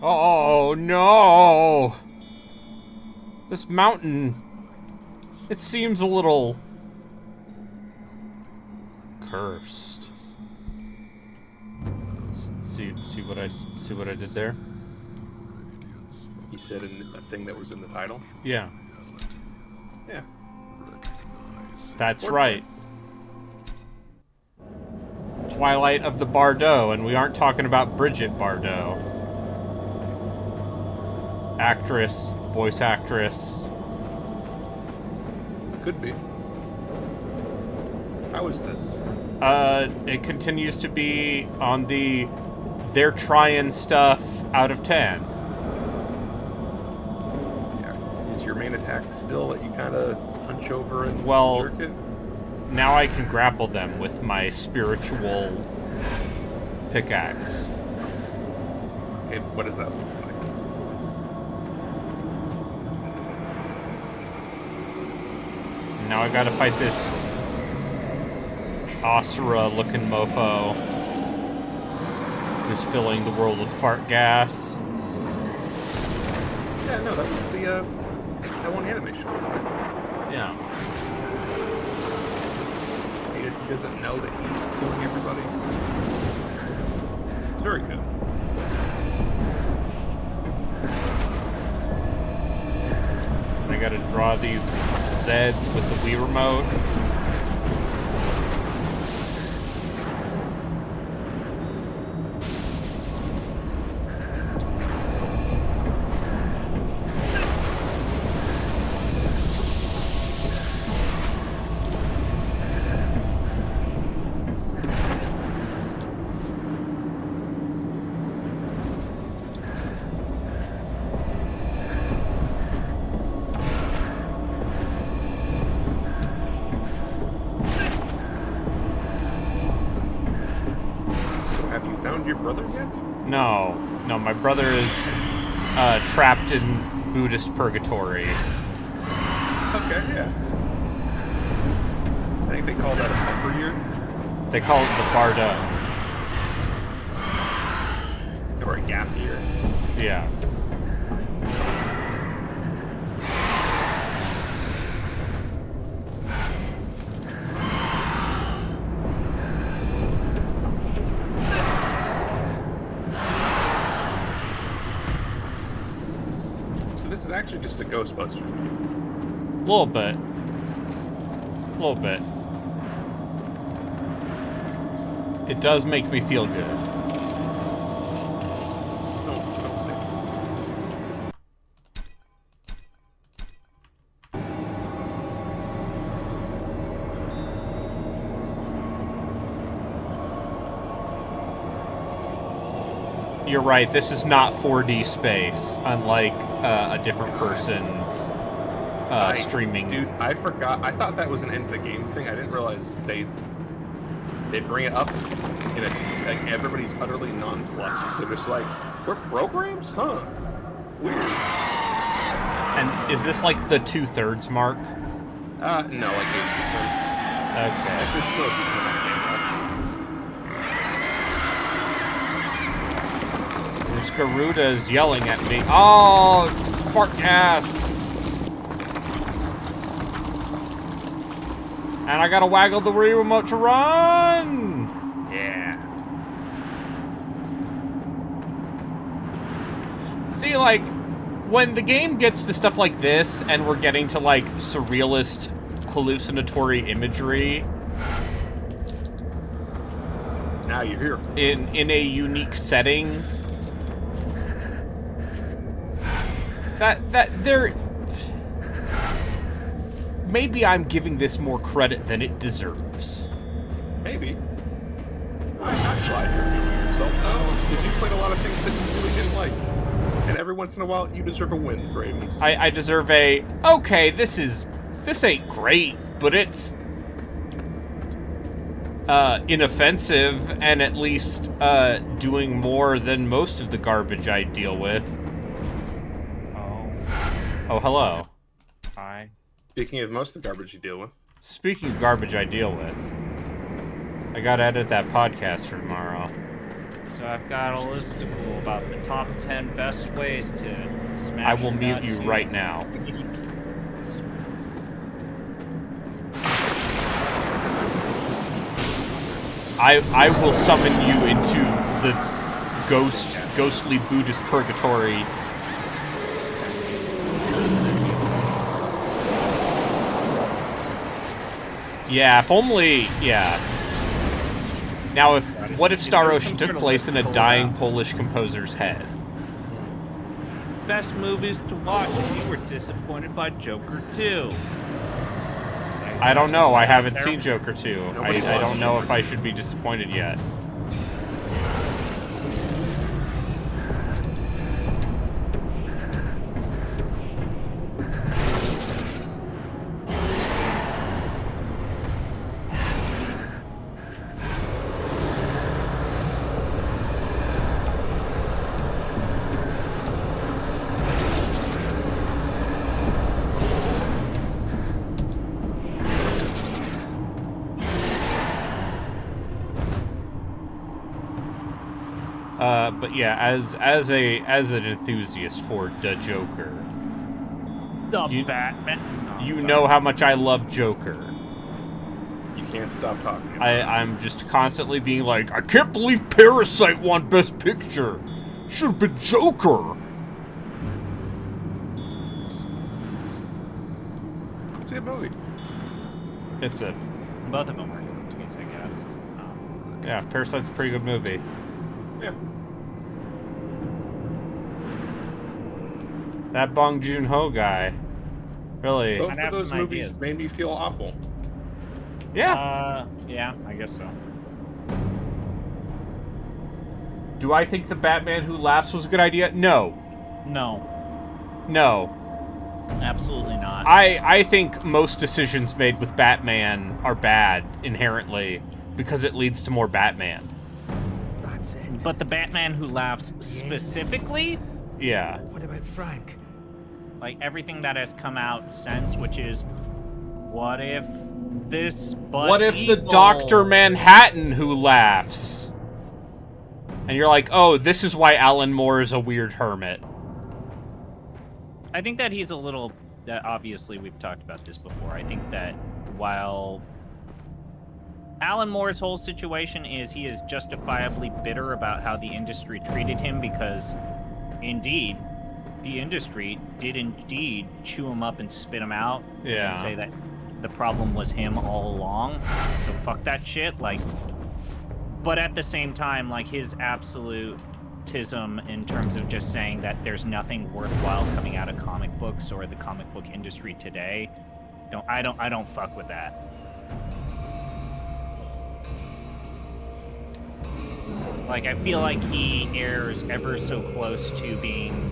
Oh, no! This mountain... It seems a little... cursed. See what I did there? You said a thing that was in the title? Yeah. Yeah. That's right. Twilight of the Bardot, and we aren't talking about Bridget Bardot. Actress, voice actress. Could be. How is this? It continues to be on the they're trying stuff out of 10. Yeah. Is your main attack still that you kind of punch over and jerk it? Now I can grapple them with my spiritual pickaxe. Okay, what does that look like? Now I gotta fight this Asura-looking mofo who's filling the world with fart gas. Yeah, no, that was the that one anime show, right? Yeah. He doesn't know that he's killing everybody. It's very good. I gotta draw these Zeds with the Wii remote. No, my brother is trapped in Buddhist purgatory. Okay, yeah. I think they call that a bumper year. They call it the Bardo. Or a gap year. Yeah. This is actually just a Ghostbusters view. A little bit. A little bit. It does make me feel good. Don't say. You're right, this is not 4D space, unlike a different person's streaming. Dude, I forgot. I thought that was an end of the game thing. I didn't realize they bring it up in like everybody's utterly nonplussed. They're just like, we're programs? Huh. Weird. And is this like the 2/3 mark? No, like 80%. Okay. There's still a decent amount of game left. This Garuda's yelling at me. Oh, fart gas! And I gotta waggle the Wii remote to run! Yeah. See, like, when the game gets to stuff like this, and we're getting to, like, surrealist, hallucinatory imagery... Now you're here. In a unique setting... That there... Maybe I'm giving this more credit than it deserves. Maybe. I'm glad you're enjoying yourself, though, because you played a lot of things that you really didn't like. And every once in a while, you deserve a win, Graydon. I deserve a, okay, this ain't great, but it's inoffensive and at least doing more than most of the garbage I deal with. Oh, hello. Hi. Speaking of most of the garbage you deal with. Speaking of garbage I deal with, I gotta edit that podcast for tomorrow. So I've got a listicle about the top 10 best ways to smash. I will mute you Nazi. right now. I will summon you into the ghostly Buddhist purgatory. Yeah, if only, yeah. Now, what if Star Ocean took place in a dying Polish composer's head? Best movies to watch if you were disappointed by Joker 2. I don't know. I haven't seen Joker 2. I Nobody don't watched know Joker if I should be disappointed yet. But yeah, as an enthusiast for the Joker, Batman. you know how much I love Joker. You can't stop talking about I'm just constantly being like, I can't believe Parasite won Best Picture. Should have been Joker. It's a good movie. It's a Both of them were good movies, I guess. yeah, Parasite's a pretty good movie. Yeah. That Bong Joon-ho guy, really. Both I'd of have those some movies ideas. made me feel awful. Yeah. Yeah, I guess so. Do I think the Batman Who Laughs was a good idea? No. No, No. absolutely not. I think most decisions made with Batman are bad inherently because it leads to more Batman. That's it. But the Batman Who Laughs specifically, Yeah. What about Frank? like everything that has come out since, which is, what if this? But What if the evil? Dr. Manhattan Who Laughs? And you're like, oh, this is why Alan Moore is a weird hermit. I think that he's a little. Obviously, we've talked about this before. I think that while Alan Moore's whole situation is he is justifiably bitter about how the industry treated him because, indeed, the industry did indeed chew him up and spit him out Yeah. and say that the problem was him all along. So fuck that shit. Like, but at the same time, like his absolutism in terms of just saying that there's nothing worthwhile coming out of comic books or the comic book industry today. I don't fuck with that. Like, I feel like he errs ever so close to being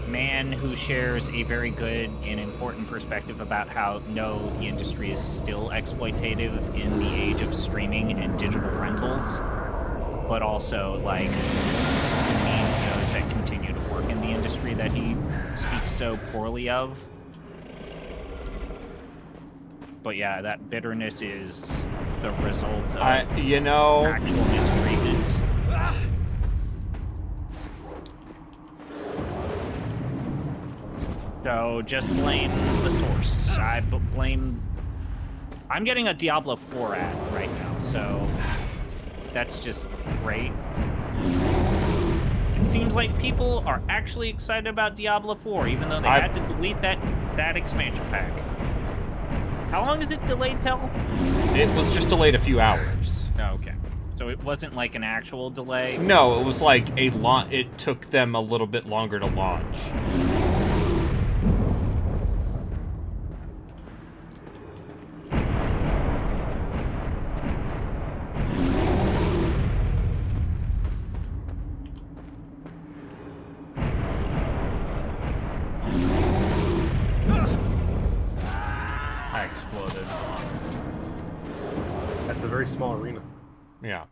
man who shares a very good and important perspective about how, no, the industry is still exploitative in the age of streaming and digital rentals, but also, like, demeans those that continue to work in the industry that he speaks so poorly of. But yeah, that bitterness is the result of actual mistreatment. So just blame the source. I'm getting a Diablo 4 ad right now, so that's just great. It seems like people are actually excited about Diablo 4, even though they had to delete that expansion pack. How long is it delayed till? It was just delayed a few hours. Oh, okay. So it wasn't like an actual delay? No, it was like it took them a little bit longer to launch. I exploded. That's a very small arena Yeah.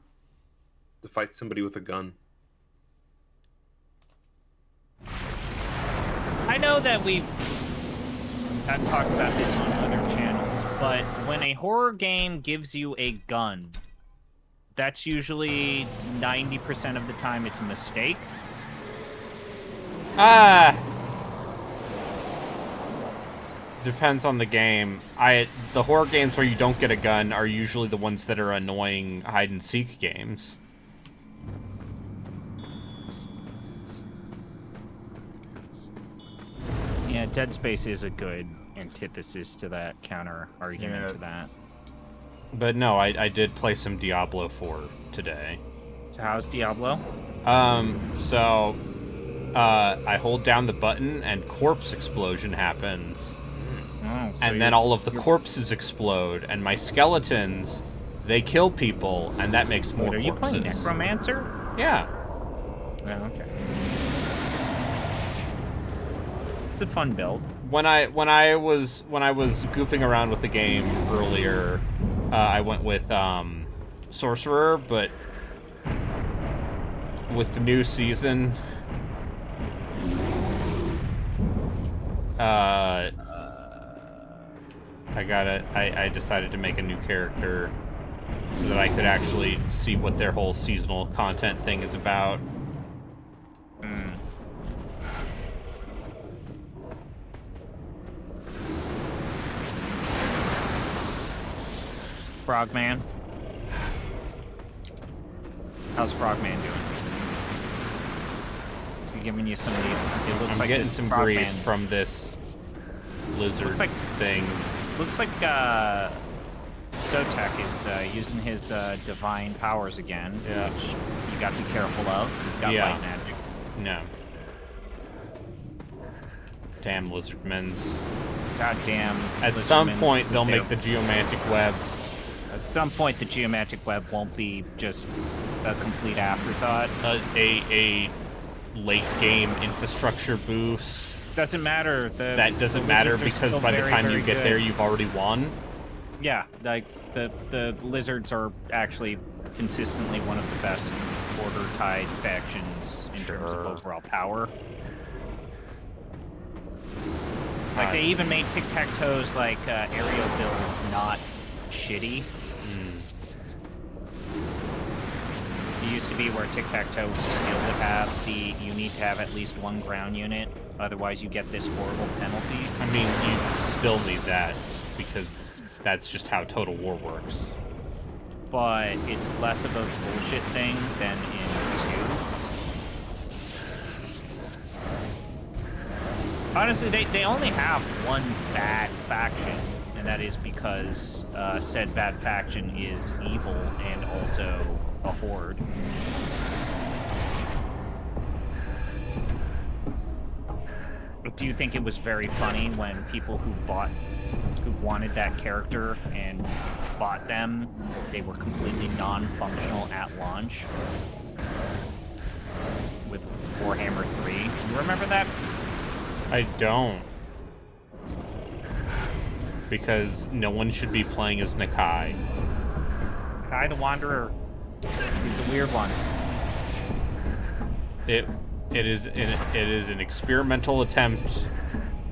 to fight somebody with a gun. I know that I've talked about this on other channels, but when a horror game gives you a gun, that's usually 90% of the time it's a mistake. Depends on the game. The horror games where you don't get a gun are usually the ones that are annoying hide and seek games. Yeah, Dead Space is a good antithesis to that, counter argument to that. But no, I did play some Diablo 4 today. So how's Diablo? So I hold down the button and corpse explosion happens. Oh, so And then all of the corpses explode, and my skeletons, they kill people, and that makes more corpses. Are you playing Necromancer? Yeah. Oh, okay. It's a fun build. When I was goofing around with the game earlier, I went with Sorcerer, but with the new season, I decided to make a new character so that I could actually see what their whole seasonal content thing is about. Frogman. How's Frogman doing? Is he giving you some of these? It looks I'm like getting this some Frogman grief from this lizard thing. Looks like Sotek is using his divine powers again, which you got to be careful of. He's got light magic. No. Damn lizardmens. Goddamn. At some point, they'll make the geomantic web. At some point, the geomantic web won't be just a complete afterthought. A late game infrastructure boost. Doesn't matter. That doesn't matter because by the time you get there, you've already won. Yeah, like the lizards are actually consistently one of the best border tied factions in terms of overall power. Like they even made tic-tac-toes like aerial builds not shitty. It used to be where tic-tac-toe still would have you need to have at least one ground unit, otherwise you get this horrible penalty. I mean, you still need that because that's just how Total War works. But it's less of a bullshit thing than in 2. Honestly, they only have one bad faction, and that is because said bad faction is evil and also a horde. Do you think it was very funny when people who wanted that character and bought them, they were completely non-functional at launch with Warhammer 3? You remember that? I don't. Because no one should be playing as Nakai. Nakai the Wanderer. He's a weird one. It is an experimental attempt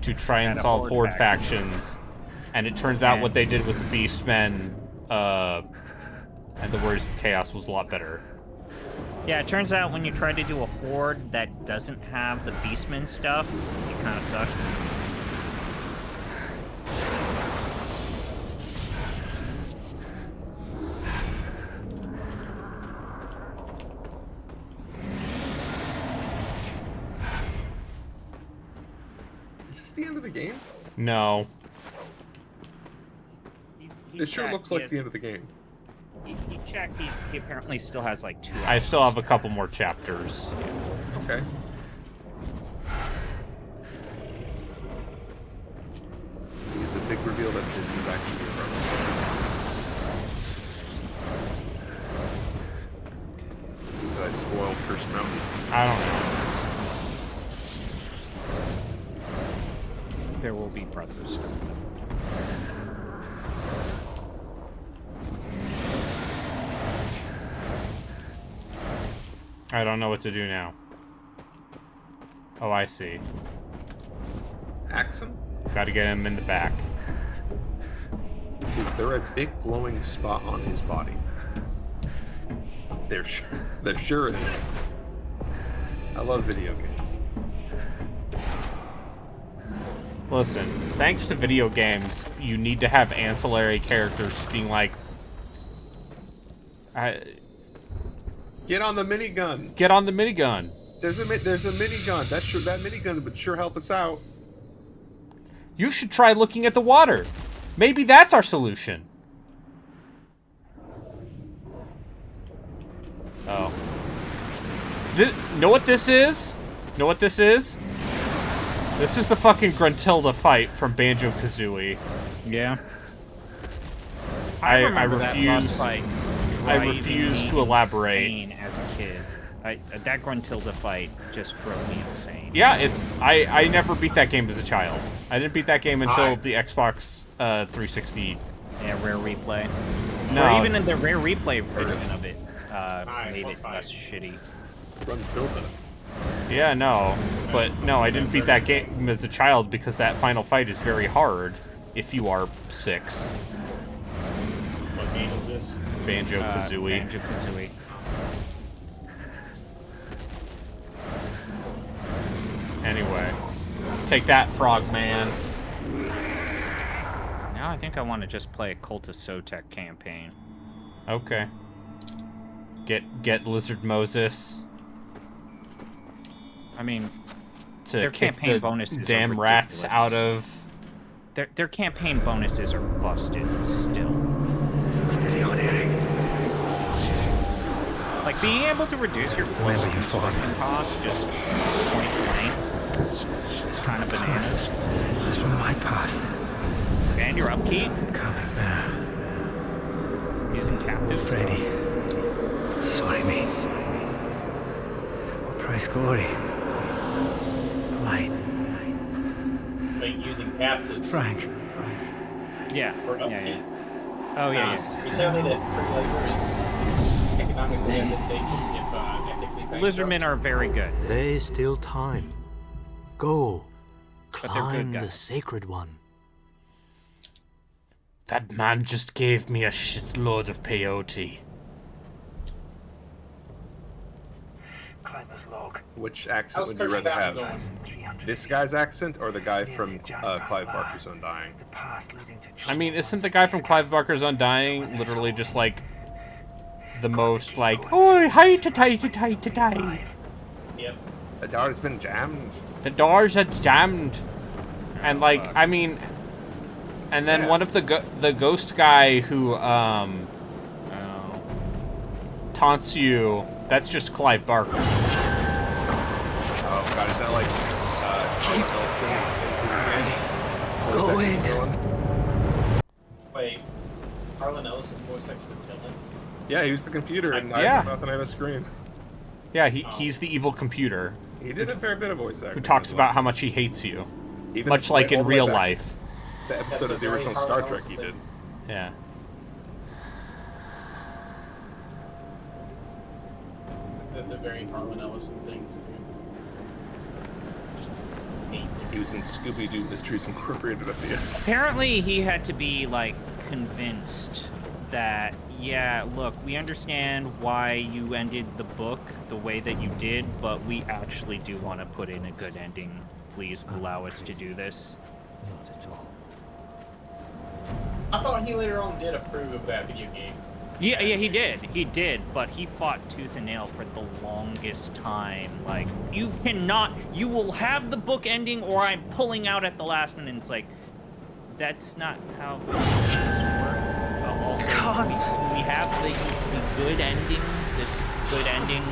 to try and solve horde factions, and it turns out what they did with the Beastmen and the Warriors of Chaos was a lot better. Yeah, it turns out when you try to do a horde that doesn't have the Beastmen stuff, it kind of sucks. Is this the end of the game? No. It sure looks like the end of the game. He checked. He apparently still has like 2 hours. I still have a couple more chapters. Okay. Is the big reveal that this is actually a rubber? Did I spoil Cursed Mountain? I don't know. There will be brothers. I don't know what to do now. Oh, I see. Axe him? Gotta get him in the back. Is there a big glowing spot on his body? There sure is. I love video games. Listen, thanks to video games, you need to have ancillary characters being like, Get on the minigun. get on the minigun. There's a minigun. That minigun would sure help us out. You should try looking at the water. Maybe that's our solution. Oh. Know what this is? Know what this is? This is the fucking Gruntilda fight from Banjo-Kazooie. Yeah. I remember that boss refuse. fight I driving refuse me to elaborate. insane as a kid. That Gruntilda fight just drove me insane. Yeah, I never beat that game as a child. I didn't beat that game until the Xbox 360. Yeah, Rare Replay. No. Or even in the Rare Replay version of it made it less shitty. Gruntilda. Yeah, no. But no, I didn't beat that game as a child because that final fight is very hard if you are 6. What game is this? Banjo-Kazooie. Banjo-Kazooie. Anyway. Take that, Frogman. Now I think I want to just play a Cult of Sotek campaign. Okay. Get Lizard Moses I mean, to their kick campaign the bonuses are damn rats ridiculous. out of... Their campaign bonuses are busted still. Steady on, Eric. Like being able to reduce your Remember your father. construction cost just point blank. It's kind of bananas. It's from my past. And your upkeep Coming there. using captives. Freddy. Sorry, mate. What price glory? Mine. Like using captives. Frank. Yeah. For Yeah, upkeep. yeah. Oh yeah, yeah. You tell me that free labor is economically advantageous if ethically bankrupt. Lizardmen are very good. There is still time. Go. But they're good Climb the guys. sacred one. That man just gave me a shitload of peyote. Climber's log. Which accent How's would you Kirsch rather Fountain have? going? 300 This guy's accent or the guy from Clive Barker's Undying? The past leading to I mean, isn't the guy from Clive Barker's Undying literally just like the most like, oh, hi to tie to tie to tie. Yep. The door's been jammed. The doors are jammed, and like, I mean, and then Yeah. one of the ghost guy who taunts you. That's just Clive Barker. Oh god, is that like Harlan Ellison in his game? Go in. Wait. Harlan Ellison voice acted the villain? Yeah, he was the computer and Yeah. I Nothing I Have a Scream. Yeah, he's the evil computer He did a fair bit of voice acting. who talks as well. about how much he hates you, Even much if- like in all the way real back life. to The episode That's of the a very original Harlan Star Trek Ellison he thing. did. Yeah. That's a very Harlan Ellison thing to do. Just hate He was in Scooby-Doo Mysteries Incorporated at the end. Apparently, he had to be like convinced that, yeah, look, we understand why you ended the book the way that you did, but we actually do want to put in a good ending. Please allow us to do this. Not at all. I thought he later on did approve of that video game. Yeah, he did. He did, but he fought tooth and nail for the longest time. Like, you cannot, you will have the book ending or I'm pulling out at the last minute. It's like, that's not how it works. Also, we have the good ending, this good ending,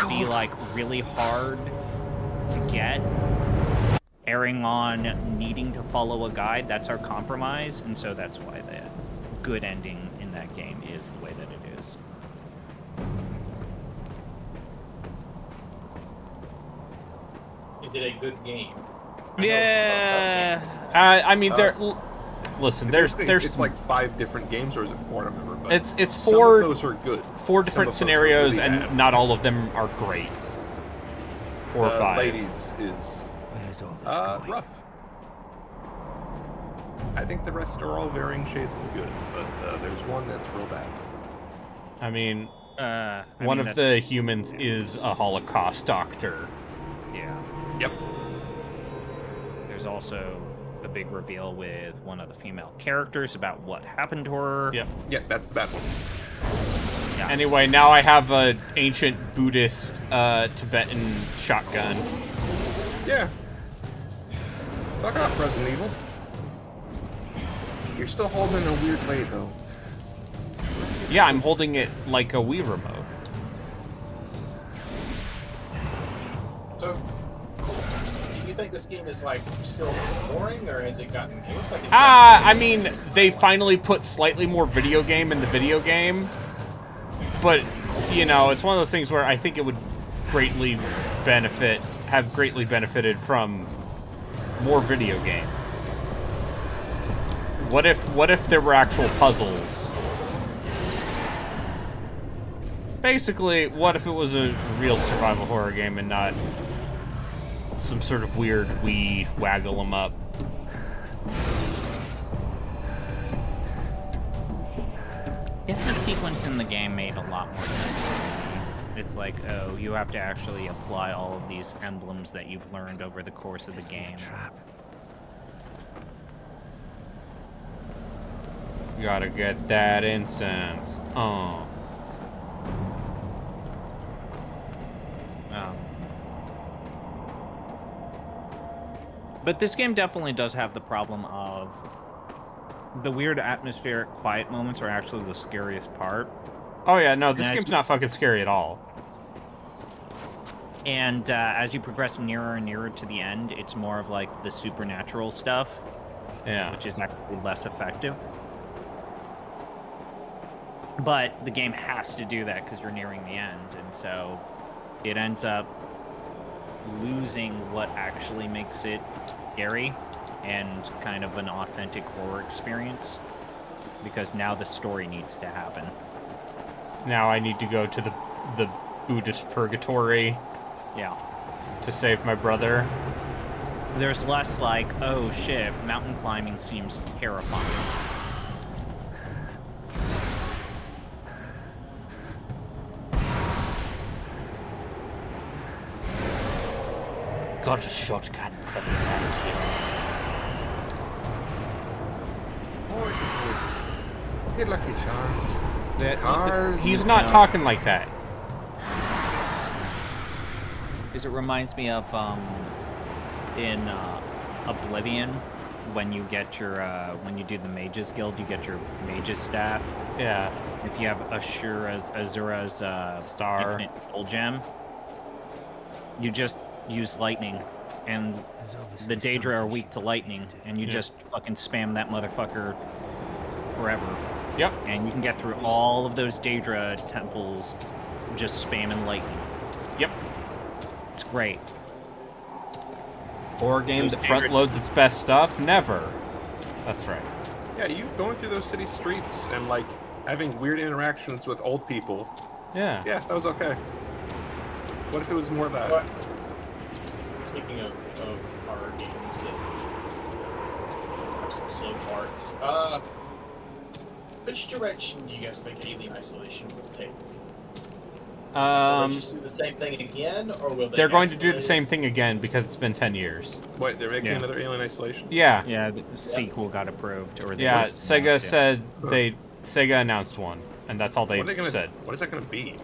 be like really hard to get. Erring on needing to follow a guide, that's our compromise, and so that's why the good ending in that game is the way that it is. Is it a good game? Yeah. I mean, listen, there's It's like 5 different games, or is it 4? I don't remember. But it's some four of those are good. four Some different of those are scenarios, really and bad. not all of them are great. 4 or The 5. ladies is Where's all this going? rough. I think the rest are all varying shades of good, but there's one that's real bad. I mean, One of the humans is a Holocaust doctor. Yeah. Yep. There's also the big reveal with one of the female characters about what happened to her. Yep. Yeah, that's the bad one. Yeah, Anyway, now I have an ancient Buddhist Tibetan shotgun. Yeah. Fuck off, Resident Evil. You're still holding in a weird way, though. Yeah, I'm holding it like a Wii remote. So, do you think this game is like still boring, or has it gotten? It looks like it's. I mean, they finally put slightly more video game in the video game, but you know, it's one of those things where I think it would greatly have greatly benefited from more video game. What if there were actual puzzles? Basically, what if it was a real survival horror game and not some sort of weird Wii waggle 'em up? I guess the sequence in the game made a lot more sense to me. It's like, oh, you have to actually apply all of these emblems that you've learned over the course of the game. Gotta get that incense. But this game definitely does have the problem of the weird atmospheric quiet moments are actually the scariest part. Oh yeah, no, this game's not fucking scary at all. And as you progress nearer and nearer to the end, it's more of like the supernatural stuff, Yeah. which is actually less effective. But the game has to do that because you're nearing the end, and so it ends up losing what actually makes it scary and kind of an authentic horror experience, because now the story needs to happen. Now I need to go to the Buddhist purgatory Yeah. to save my brother. There's less like, oh shit, mountain climbing seems terrifying. Got a shotgun for the mountain. Good lucky charms. Cars. He's not talking like that. Because it reminds me of in Oblivion, when you get your when you do the Mages Guild, you get your Mage's staff. Yeah. If you have Azura's Star. Infinite Soul Gem, you just use lightning, and the Daedra are weak to lightning, and you just fucking spam that motherfucker forever. Yep. And you can get through all of those Daedra temples just spamming lightning. Yep. It's great. Horror game Those that front favorite- loads its best stuff? Never. That's right. Yeah, you going through those city streets and like having weird interactions with old people. Yeah. Yeah, that was okay. What if it was more of that? But, speaking of horror games that have some slow parts, which direction do you guys think Alien Isolation will take? Will they just do the same thing again, or will they? They're going to do the escalate? same thing again because it's been 10 years. Wait, they're making Yeah. another Alien Isolation? Yeah. Yeah, the sequel got approved. Or they Yeah, just Sega announced it. said Sega announced one, and that's all they What are they gonna? said. What is that gonna be?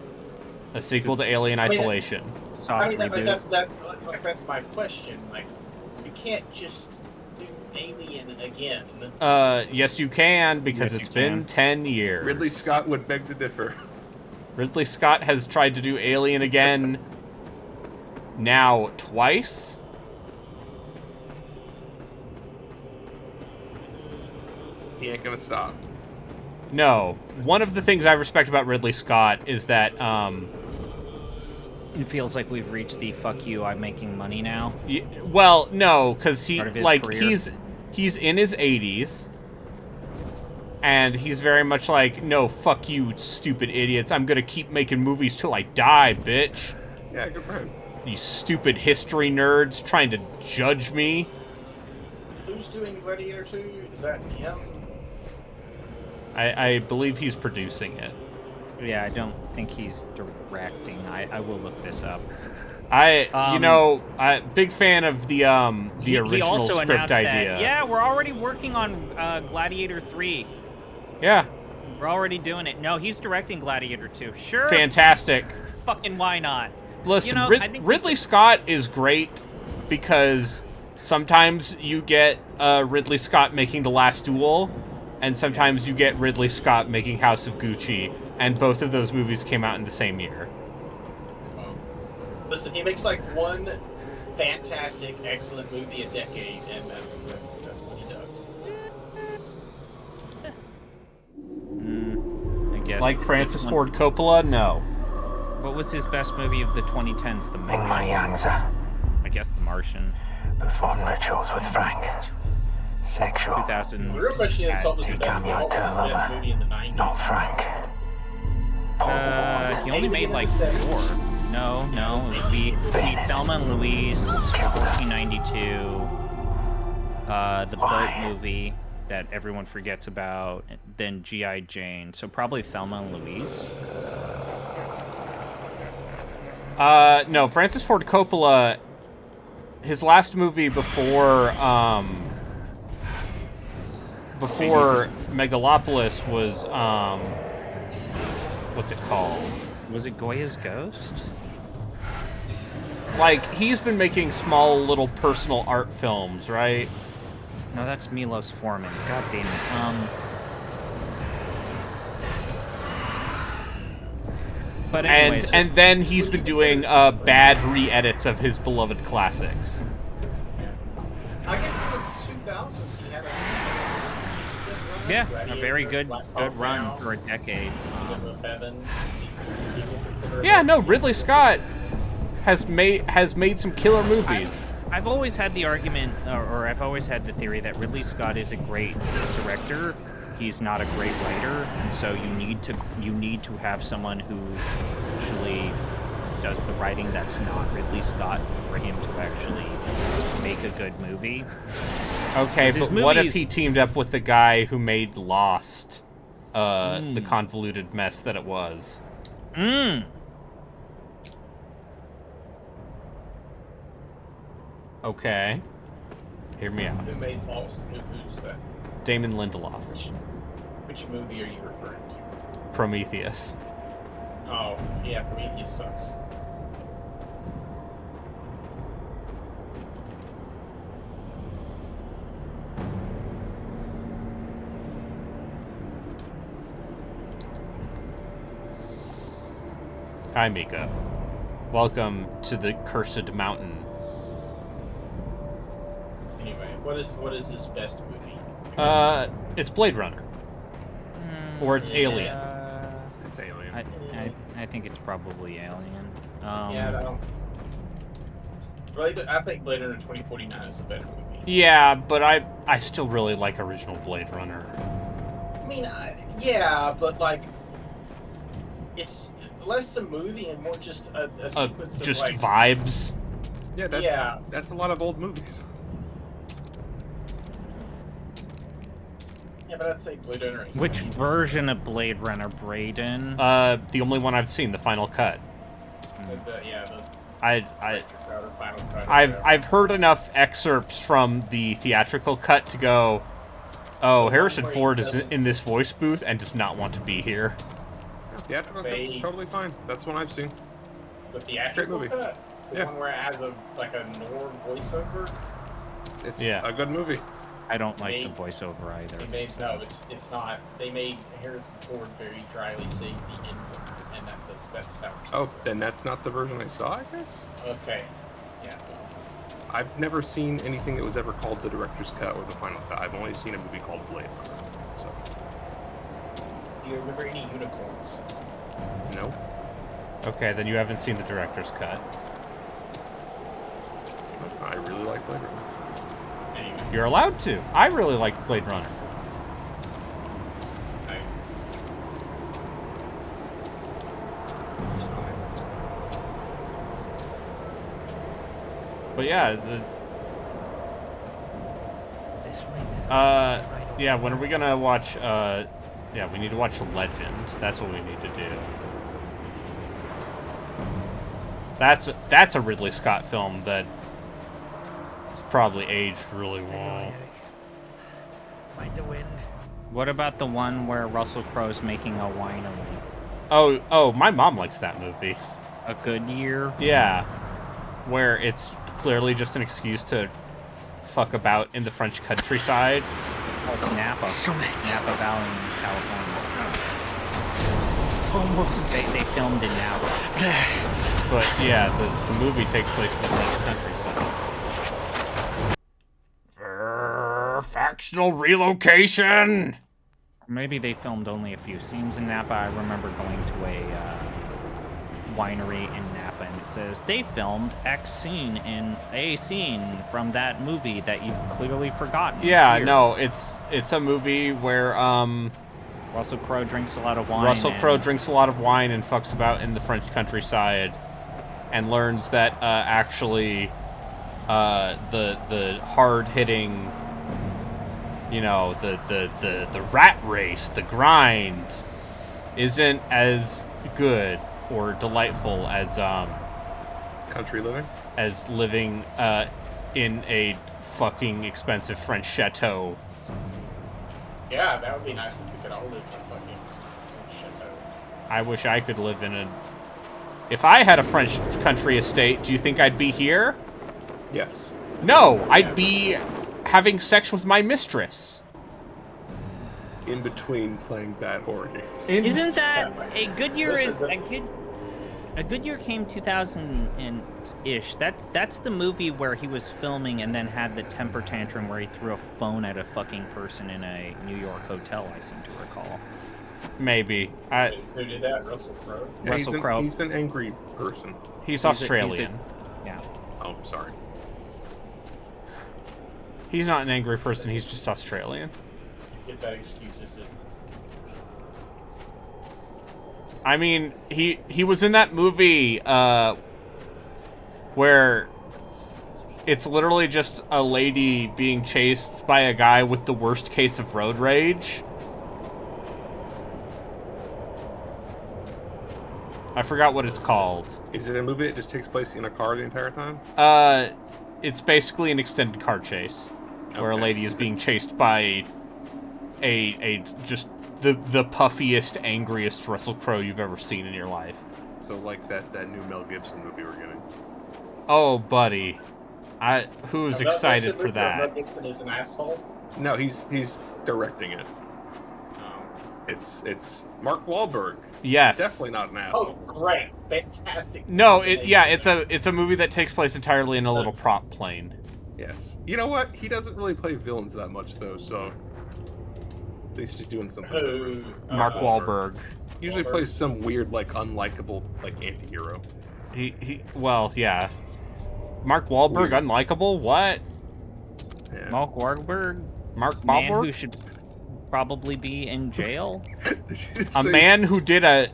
A sequel to Alien I mean, Isolation. Soft I mean, reboot. that's my question. Like, you can't just do Alien again. Yes you can, because Yes, it's you been can. 10 years. Ridley Scott would beg to differ. Ridley Scott has tried to do Alien again now twice. He ain't gonna stop. No. One of the things I respect about Ridley Scott is that It feels like we've reached the fuck you, I'm making money now. well, no, because Part of his like career. he's in his 80s, and he's very much like, no, fuck you, stupid idiots. I'm gonna keep making movies till I die, bitch. Yeah, good for him. You stupid history nerds trying to judge me. Who's doing Gladiator 2? Is that him? I believe he's producing it. Yeah, I don't think he's directing. I will look this up. I big fan of the He original also script announced idea. that, yeah, we're already working on Gladiator 3. Yeah. We're already doing it. No, he's directing Gladiator 2. Sure. Fantastic. Fucking why not? Listen, You know, I think Ridley Scott is great because sometimes you get Ridley Scott making The Last Duel, and sometimes you get Ridley Scott making House of Gucci, and both of those movies came out in the same year. Listen, he makes like one fantastic, excellent movie a decade, and that's what he does. I guess. Like Francis Ford Coppola? No. What was his best movie of the 2010s? The Ming Martian. my Yangza. I guess The Martian. Perform rituals with Frank. Sexual. 2000s. The real question is, what was the Become best, your what was his best lover, movie in the 90s? not Frank. He only made like 4. No, we Thelma and Louise, 1492, the boat movie that everyone forgets about, then G.I. Jane. So probably Thelma and Louise. No, Francis Ford Coppola, his last movie before Megalopolis was, what's it called? Was it Goya's Ghost? Like, he's been making small little personal art films, right? No, that's Milos Forman. God damn it. But anyways, And then he's been doing bad re-edits of his beloved classics. I guess in the 2000s he had a yeah, a very good Black run Hawk for a decade. Kingdom of Heaven. People consider Yeah, no, Ridley Scott has made some killer movies. I've always had the argument, or I've always had the theory that Ridley Scott is a great director. He's not a great writer, and so you need to have someone who actually does the writing that's not Ridley Scott for him to actually make a good movie. Okay, His but what if movies- he teamed up with the guy who made Lost? The convoluted mess that it was. Okay. Hear me out. Who made Lost? Who's that? Damon Lindelof. Which movie are you referring to? Prometheus. Oh, yeah, Prometheus sucks. Hi, Mika. Welcome to the Cursed Mountain. Anyway, what is his best movie? It's Blade Runner. Or it's Alien. It's Alien. I think it's probably Alien. Yeah, I think Blade Runner 2049 is a better movie. Yeah, but I still really like original Blade Runner. I mean, yeah, but like, it's less a movie and more just a sequence Just of like, vibes. Yeah, that's a lot of old movies. Yeah, but I'd say Blade Runner is Which version of Blade Runner, Braden? The only one I've seen, the final cut. I've heard enough excerpts from the theatrical cut to go, oh, Harrison Ford is in this voice booth and does not want to be here. Yeah, theatrical cut's totally fine. That's one I've seen. The theatrical movie. cut? The Yeah. one where it has a Nord voiceover? It's Yeah. a good movie. I don't like the voiceover either. It's not. They made Harrison Ford very dryly sing the N word, and that sours. Oh, then that's not the version I saw, I guess? Okay. Yeah. I've never seen anything that was ever called the director's cut or the final cut. I've only seen a movie called Blade Runner. So, Do you remember any unicorns? no. Okay, then you haven't seen the director's cut. I really like Blade Runner. Anyway. You're allowed to. I really like Blade Runner. It's fine. But yeah, This wind is yeah, when are we gonna watch Yeah, we need to watch Legend. That's what we need to do. That's a Ridley Scott film that is probably aged really well. Mind the wind. What about the one where Russell Crowe's making a winery? Oh, my mom likes that movie. A Good Year? Yeah. Where it's clearly just an excuse to fuck about in the French countryside. Oh, it's Napa. Summit. Napa Valley in California. Almost. They filmed in Napa. But yeah, the movie takes place in the French countryside. Factional relocation! Maybe they filmed only a few scenes in Napa. I remember going to a winery in Napa, and it says they filmed X scene in a scene from that movie that you've clearly forgotten. Yeah, Here. no, it's a movie where Russell Crowe drinks a lot of wine. Russell Crowe drinks a lot of wine and fucks about in the French countryside, and learns that actually the hard hitting, you know, the rat race, the grind, isn't as good or delightful as Country living? as living in a fucking expensive French chateau. Yeah, that would be nice if we could all live in a fucking chateau. I wish I could live in a... If I had a French country estate, do you think I'd be here? Yes. No, I'd be having sex with my mistress. In between playing bad horror games. Isn't that a Good Year? This is A Good Year came 2000-ish. That's the movie where he was filming and then had the temper tantrum where he threw a phone at a fucking person in a New York hotel. I seem to recall. Maybe. Who did that? Russell Crowe? Yeah, Russell Crowe. He's an angry person. He's Australian. Yeah. Oh, sorry. He's not an angry person, he's just Australian. Get that excuse, is it? I mean, he was in that movie where it's literally just a lady being chased by a guy with the worst case of road rage. I forgot what it's called. Is it a movie that just takes place in a car the entire time? It's basically an extended car chase where a Okay. lady is being chased by a just the puffiest, angriest Russell Crowe you've ever seen in your life. So like that new Mel Gibson movie we're getting. Oh, buddy. Who's excited for that? Mel Gibson is an asshole. No, he's directing it. It's Mark Wahlberg. Yes. Definitely not an Oh, asshole. great. Fantastic. No, it's a movie that takes place entirely in a little prop plane. Yes. You know what? He doesn't really play villains that much though, so at least he's doing something different. Mark Wahlberg. He usually plays some weird, like, unlikable, like, anti-hero. Well, yeah. Mark Wahlberg, Weird. unlikable? What? Yeah. Mark Wahlberg, Mark man who Wahlberg? should probably be in jail. Did you just A say- man who did a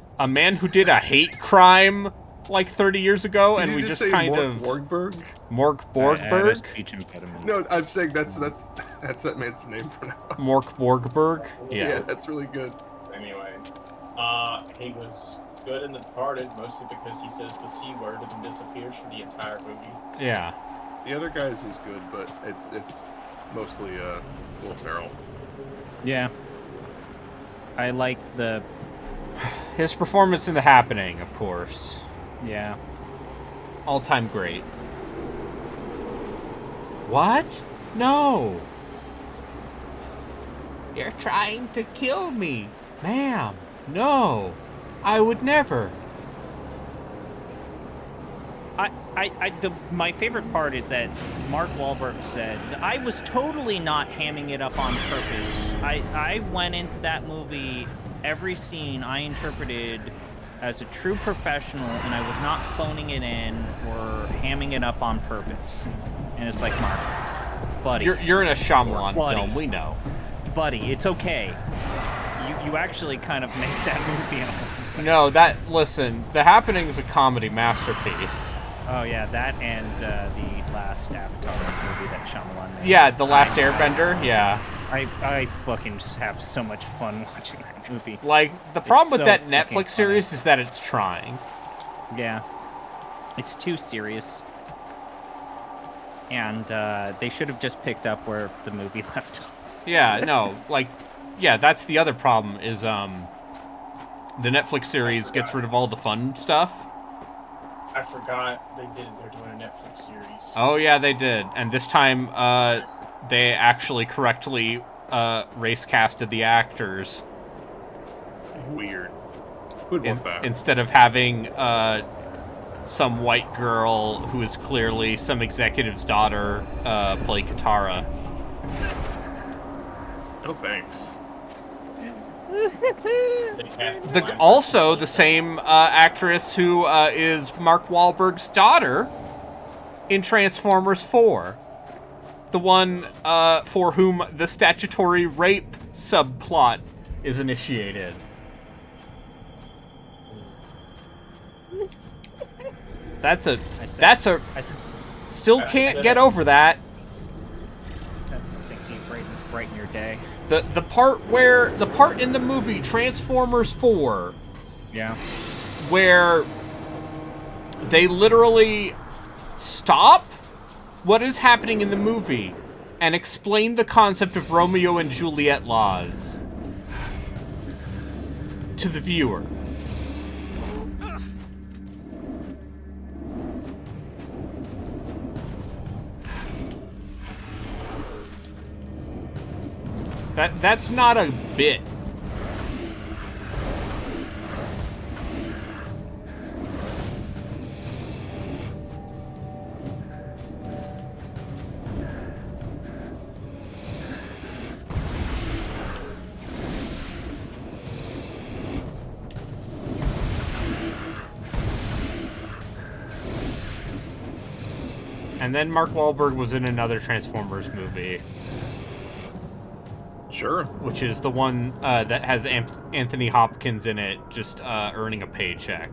hate crime like 30 years ago, did and you we just just say kind Mark of Wahlberg? Mark I had a Borgberg. speech impediment. No, I'm saying that's that man's name for now. Mark Borgberg. Yeah. That's really good. Anyway, he was good in The Departed, mostly because he says the C word and then disappears for the entire movie. Yeah. The other guys is good, but it's mostly Will Ferrell. Yeah. I like the His performance in The Happening, of course. yeah. All-time great. What? No. You're trying to kill me. Ma'am, no. I would never. My favorite part is that Mark Wahlberg said, I was totally not hamming it up on purpose. I went into that movie, every scene I interpreted as a true professional, and I was not phoning it in or hamming it up on purpose. And it's like, Mark, buddy, You're in a Shyamalan Buddy. film, we know. buddy, it's okay. You actually kind of made that movie up. No, listen, The Happening is a comedy masterpiece. Oh yeah, that and the last Avatar movie that Shyamalan made. Yeah, The Last Airbender, yeah. I fucking just have so much fun watching that movie. Like, the problem with so that fucking Netflix series is that it's trying. Yeah. It's too serious. And they should have just picked up where the movie left off. Yeah, no, like, yeah, that's the other problem is, the Netflix series gets rid of all the fun stuff. I forgot they did. They're doing a Netflix series. Oh, yeah, they did. And this time, they actually correctly, race casted the actors. Weird. Who'd want that? Instead of having, some white girl who is clearly some executive's daughter, play Katara. No thanks. Also, the same actress who is Mark Wahlberg's daughter in Transformers 4. The one for whom the statutory rape subplot is initiated. Still can't get over that. Said something to you, brighten your day. The part in the movie Transformers 4, Yeah. where they literally stop what is happening in the movie and explain the concept of Romeo and Juliet laws to the viewer. That's not a bit. And then Mark Wahlberg was in another Transformers movie. Sure. Which is the one that has Anthony Hopkins in it, just earning a paycheck.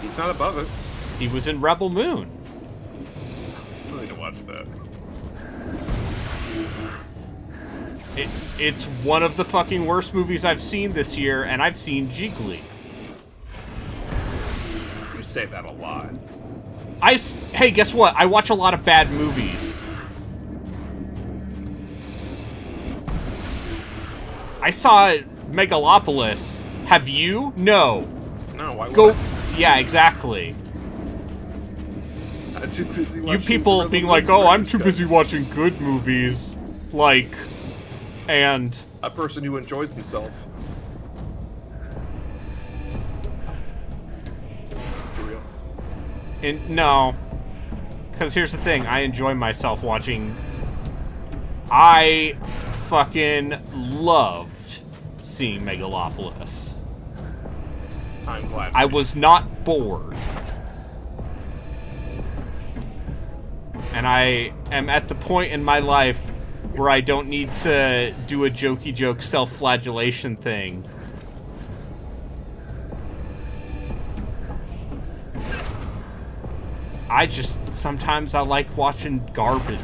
He's not above it. He was in Rebel Moon. I still need to watch that. It's one of the fucking worst movies I've seen this year, and I've seen Jiggly. You say that a lot. Hey, guess what? I watch a lot of bad movies. I saw Megalopolis. Have you? No. No, why would Go. I? Yeah, exactly. I'm too busy You watching people Rebel being Moon like, oh, I'm first. too busy watching good movies. Like, and... A person who enjoys himself. For real. No. Because here's the thing. I enjoy myself watching... I fucking loved seeing Megalopolis. I'm glad. I was not bored. And I am at the point in my life where I don't need to do a jokey joke self-flagellation thing. Sometimes I like watching garbage.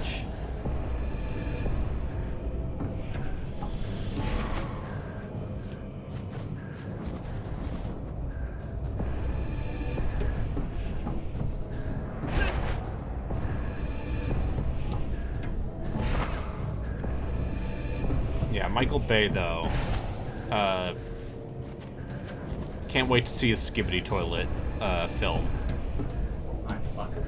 Yeah, Michael Bay, though. Can't wait to see his Skibbity Toilet film. I'm fucking.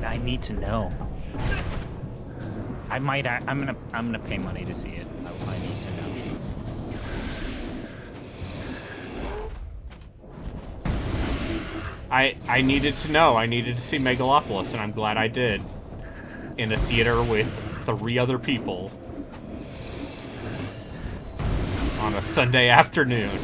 I need to know. I'm gonna pay money to see it. I need to know. I needed to know. I needed to see Megalopolis, and I'm glad I did. In a theater with 3 other people. On a Sunday afternoon.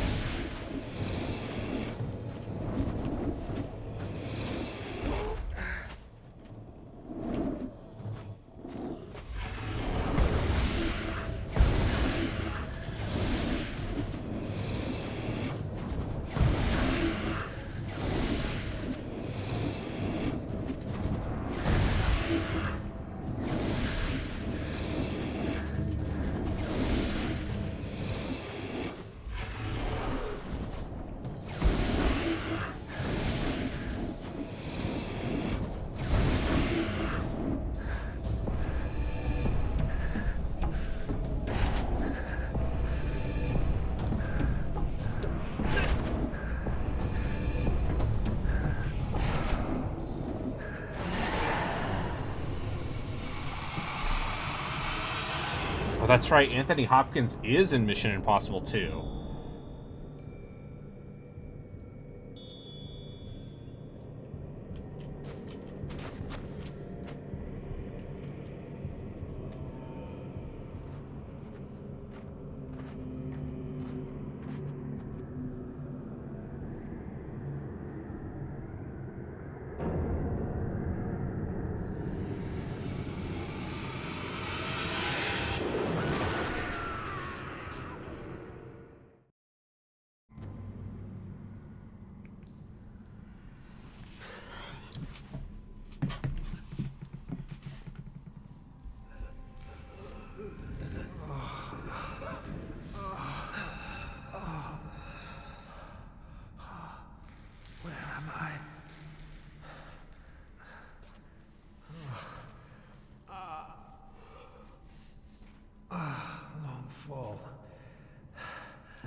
Oh, that's right. Anthony Hopkins is in Mission Impossible 2.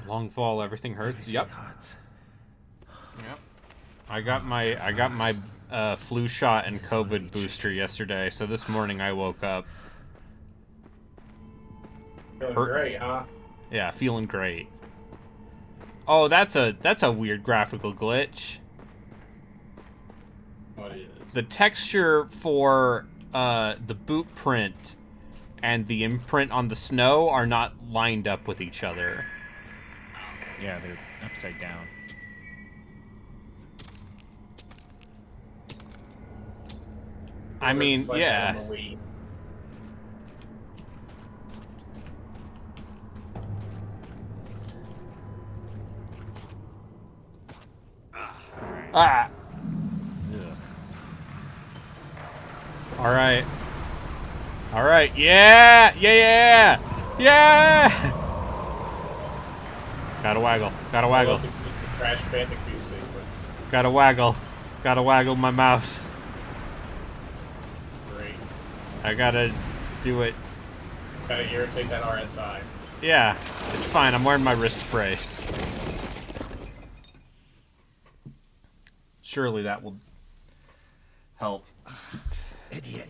Long fall, everything hurts. Yep. Yep. I got my flu shot and COVID booster yesterday, so this morning I woke up. Feeling great, huh? Yeah, feeling great. Oh, that's a weird graphical glitch. What is? The texture for the boot print and the imprint on the snow are not lined up with each other. Yeah, they're upside down. I mean, Looks like yeah. that on the Wii. Ah. Ugh. All right. All right. Yeah. Yeah. Yeah. Yeah. Gotta waggle. Gotta waggle. Look, it's just the Crash Bandicoot sequence. Gotta waggle. Gotta waggle my mouse. Great. I gotta do it. Gotta irritate that RSI. Yeah. It's fine. I'm wearing my wrist brace. Surely that will help. Idiot.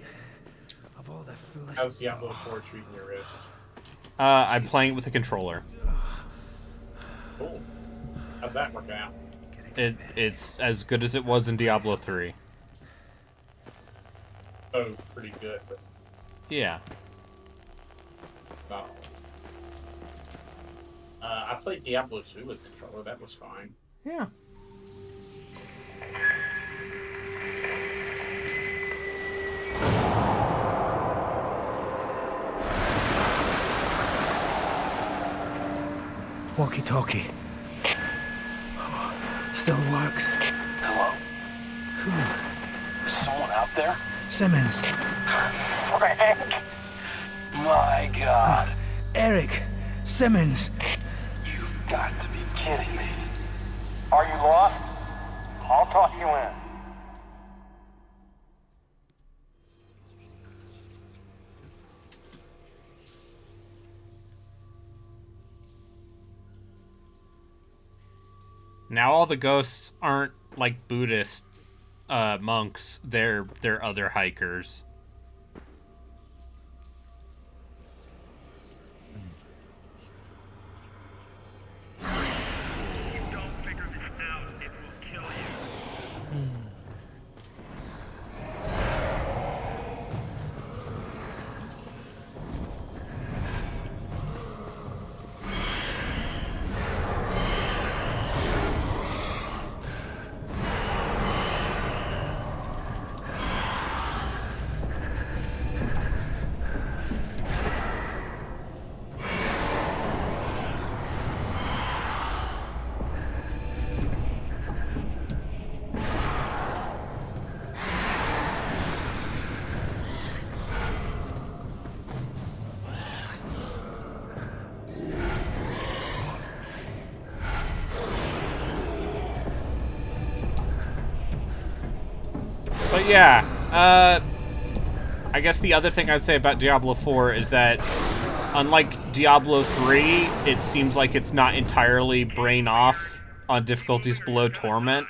Of all the foolish... How's Diablo 4 treating your wrist? I'm playing it with a controller. Cool. How's that working out? It's as good as it was in Diablo 3. Oh, pretty good, but Yeah. not always. I played Diablo 2 with controller. That was fine. Yeah. Walkie-talkie. Still works. Hello? Is someone out there? Simmons. Frank! My God. Eric. Simmons. You've got to be kidding me. Are you lost? I'll talk you in. Now all the ghosts aren't like Buddhist monks, they're other hikers. But yeah, I guess the other thing I'd say about Diablo 4 is that, unlike Diablo 3, it seems like it's not entirely brain off on difficulties below Torment.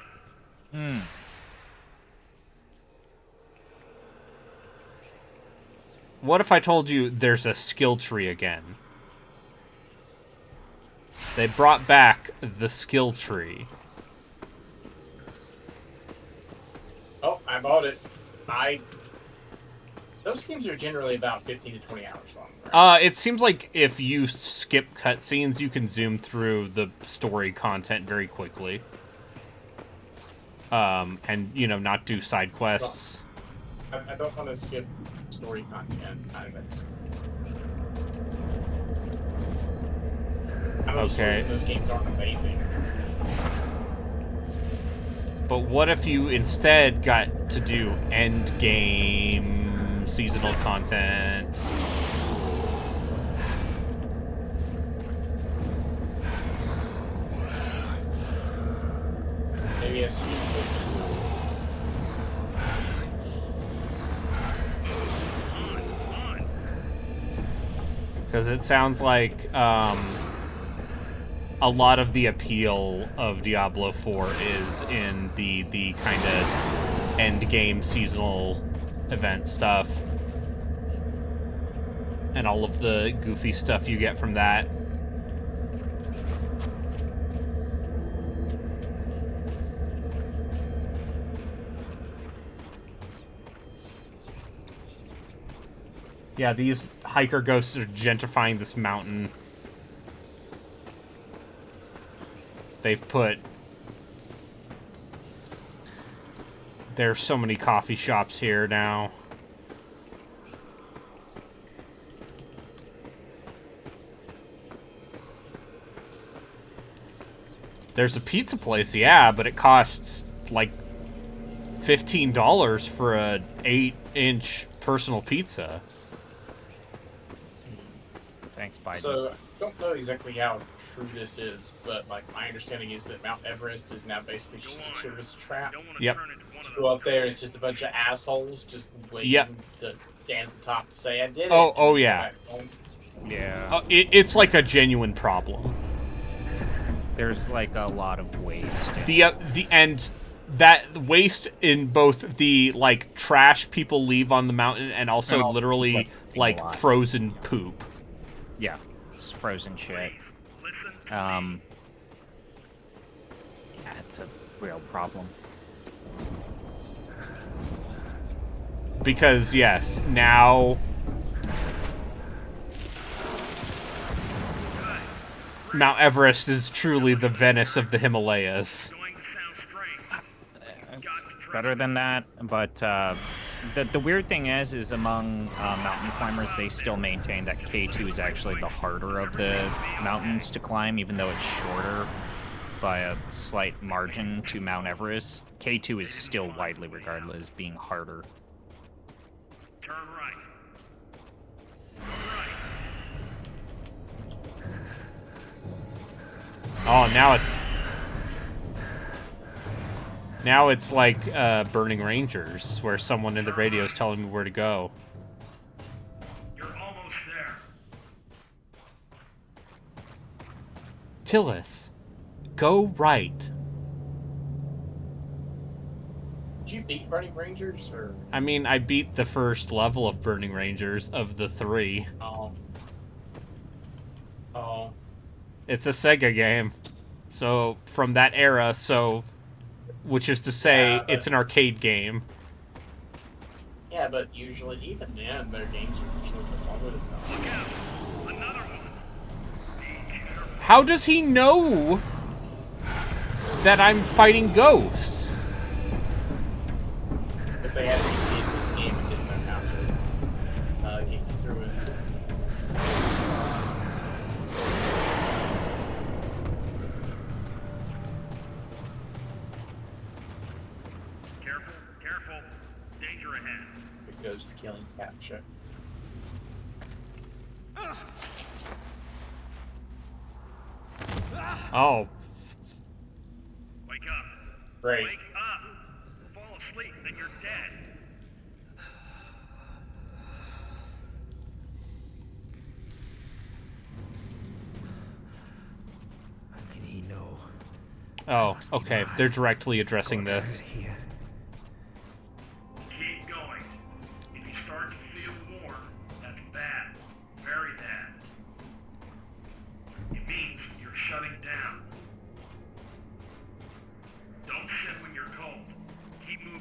What if I told you there's a skill tree again? They brought back the skill tree. Oh, I bought it. Those games are generally about 15 to 20 hours long. Right? It seems like if you skip cutscenes, you can zoom through the story content very quickly. And, you know, not do side quests. Well, I don't want to skip story content. I know Okay. those games aren't amazing. But what if you instead got to do end game seasonal content? Maybe I should just put Because it sounds like a lot of the appeal of Diablo 4 is in the kind of end game seasonal event stuff. And all of the goofy stuff you get from that. Yeah, these hiker ghosts are gentrifying this mountain. They've put... There's so many coffee shops here now. There's a pizza place, yeah, but it costs like $15 for a 8-inch personal pizza. Thanks, Biden. So, I don't know exactly how true this is, but like my understanding is that Mount Everest is now basically just a tourist trap. Yep. To go up there, it's just a bunch of assholes just waiting Yep. to stand at the top to say, I did it. Oh, and yeah. go back home. Yeah. It's like a genuine problem. There's like a lot of waste. And that waste in both the like trash people leave on the mountain and also And literally like a like lot. frozen poop. Yeah, it's frozen shit. Yeah, it's a real problem. Because yes, now Mount Everest is truly the Venice of the Himalayas. It's better than that, but the weird thing is among mountain climbers, they still maintain that K2 is actually the harder of the mountains to climb, even though it's shorter by a slight margin to Mount Everest. K2 is still widely regarded as being harder. Turn right. Oh, now it's like Burning Rangers, where someone in the radio is telling me where to go. You're almost there. Tillis, go right. Did you beat Burning Rangers or? I mean, I beat the first level of Burning Rangers of the 3. Oh. It's a Sega game. So, from that era, which is to say, Yeah, but- it's an arcade game. Yeah, but usually, even then, their games are usually a bit longer than that. Look out. Another one. Be careful. How does he know that I'm fighting ghosts? Because they had this game and didn't know how to get you through it. Careful, careful. Danger ahead. It goes to killing capture. Oh, Wake up. Great. Wake up. Fall asleep, then you're dead. How can he know? oh, okay. They're directly addressing Got this. out here. Keep going. If you start to feel warm,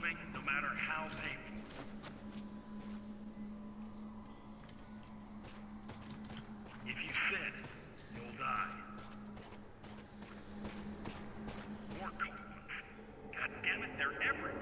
coming, no matter how painful. If you sit, you'll die. More cold ones. God damn it, they're everywhere.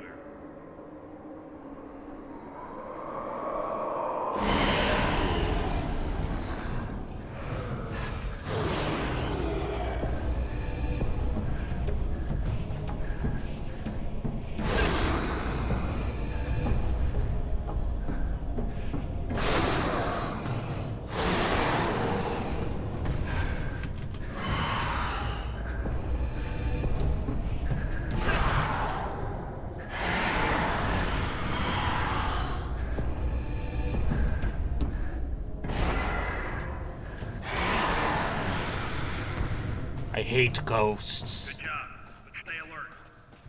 I hate ghosts. Good job, but stay alert.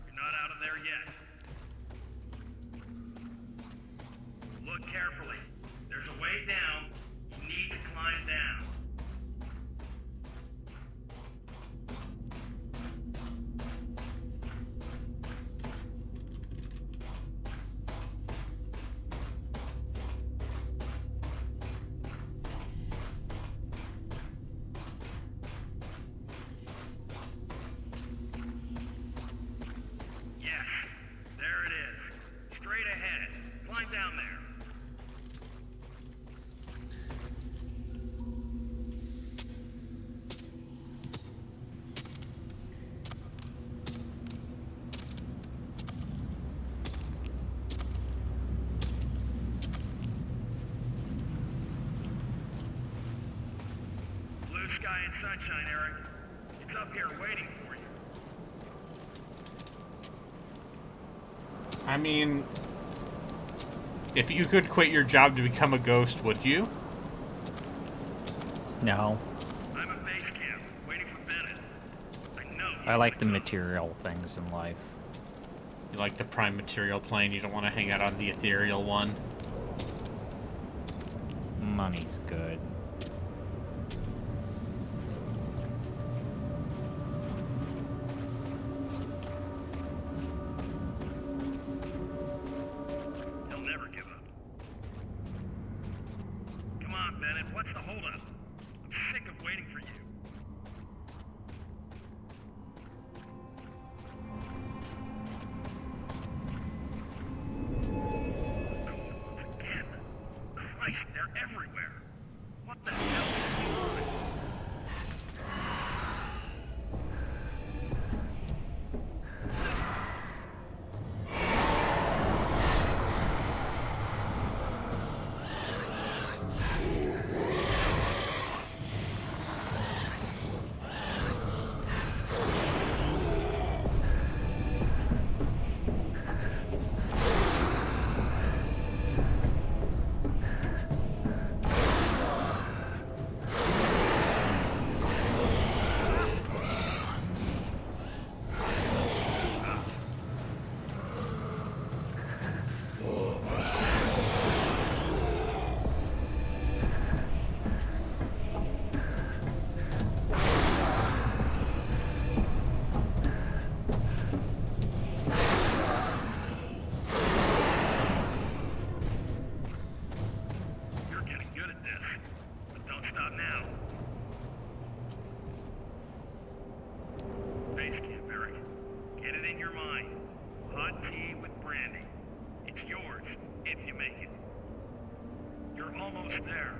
You're not out of there yet. Look carefully. There's a way down. You need to climb down. Yes, there it is. Straight ahead. Climb down there. Blue sky and sunshine, Eric. It's up here waiting for you. I mean, if you could quit your job to become a ghost, would you? No. I'm at base camp, waiting for Bennett. I know. I like the material things in life. You like the prime material plane, you don't want to hang out on the ethereal one. Money's good. He'll never give up. Come on, Bennett. What's the holdup? I'm sick of waiting for you. Once again. Christ, they're everywhere. What the hell is going on? You're getting good at this, but don't stop now. Base camp, Eric. Get it in your mind. Hot tea with brandy. It's yours, if you make it. You're almost there.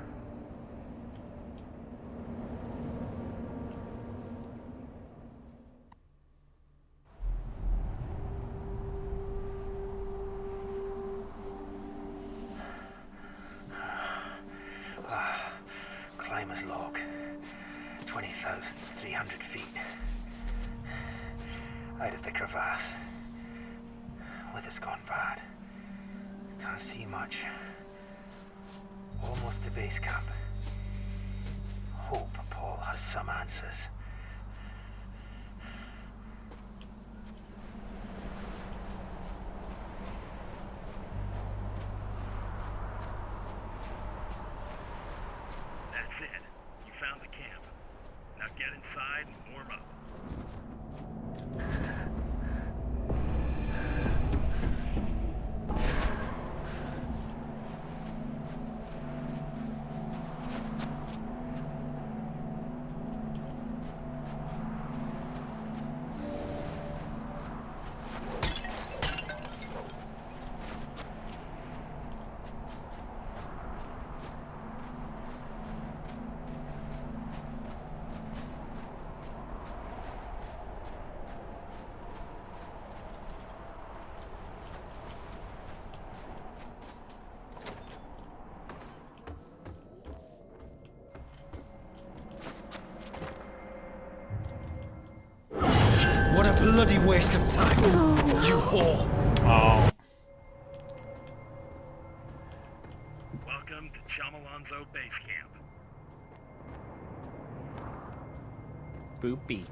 Climber's log. 20,300 feet. Out of the crevasse. Weather's gone bad. Can't see much. Almost to base camp. Hope Paul has some answers. That's it. You found the camp. Now get inside and warm up. bloody waste of time. You whore. Oh. Welcome to Chamalonzo Base Camp. Boopy.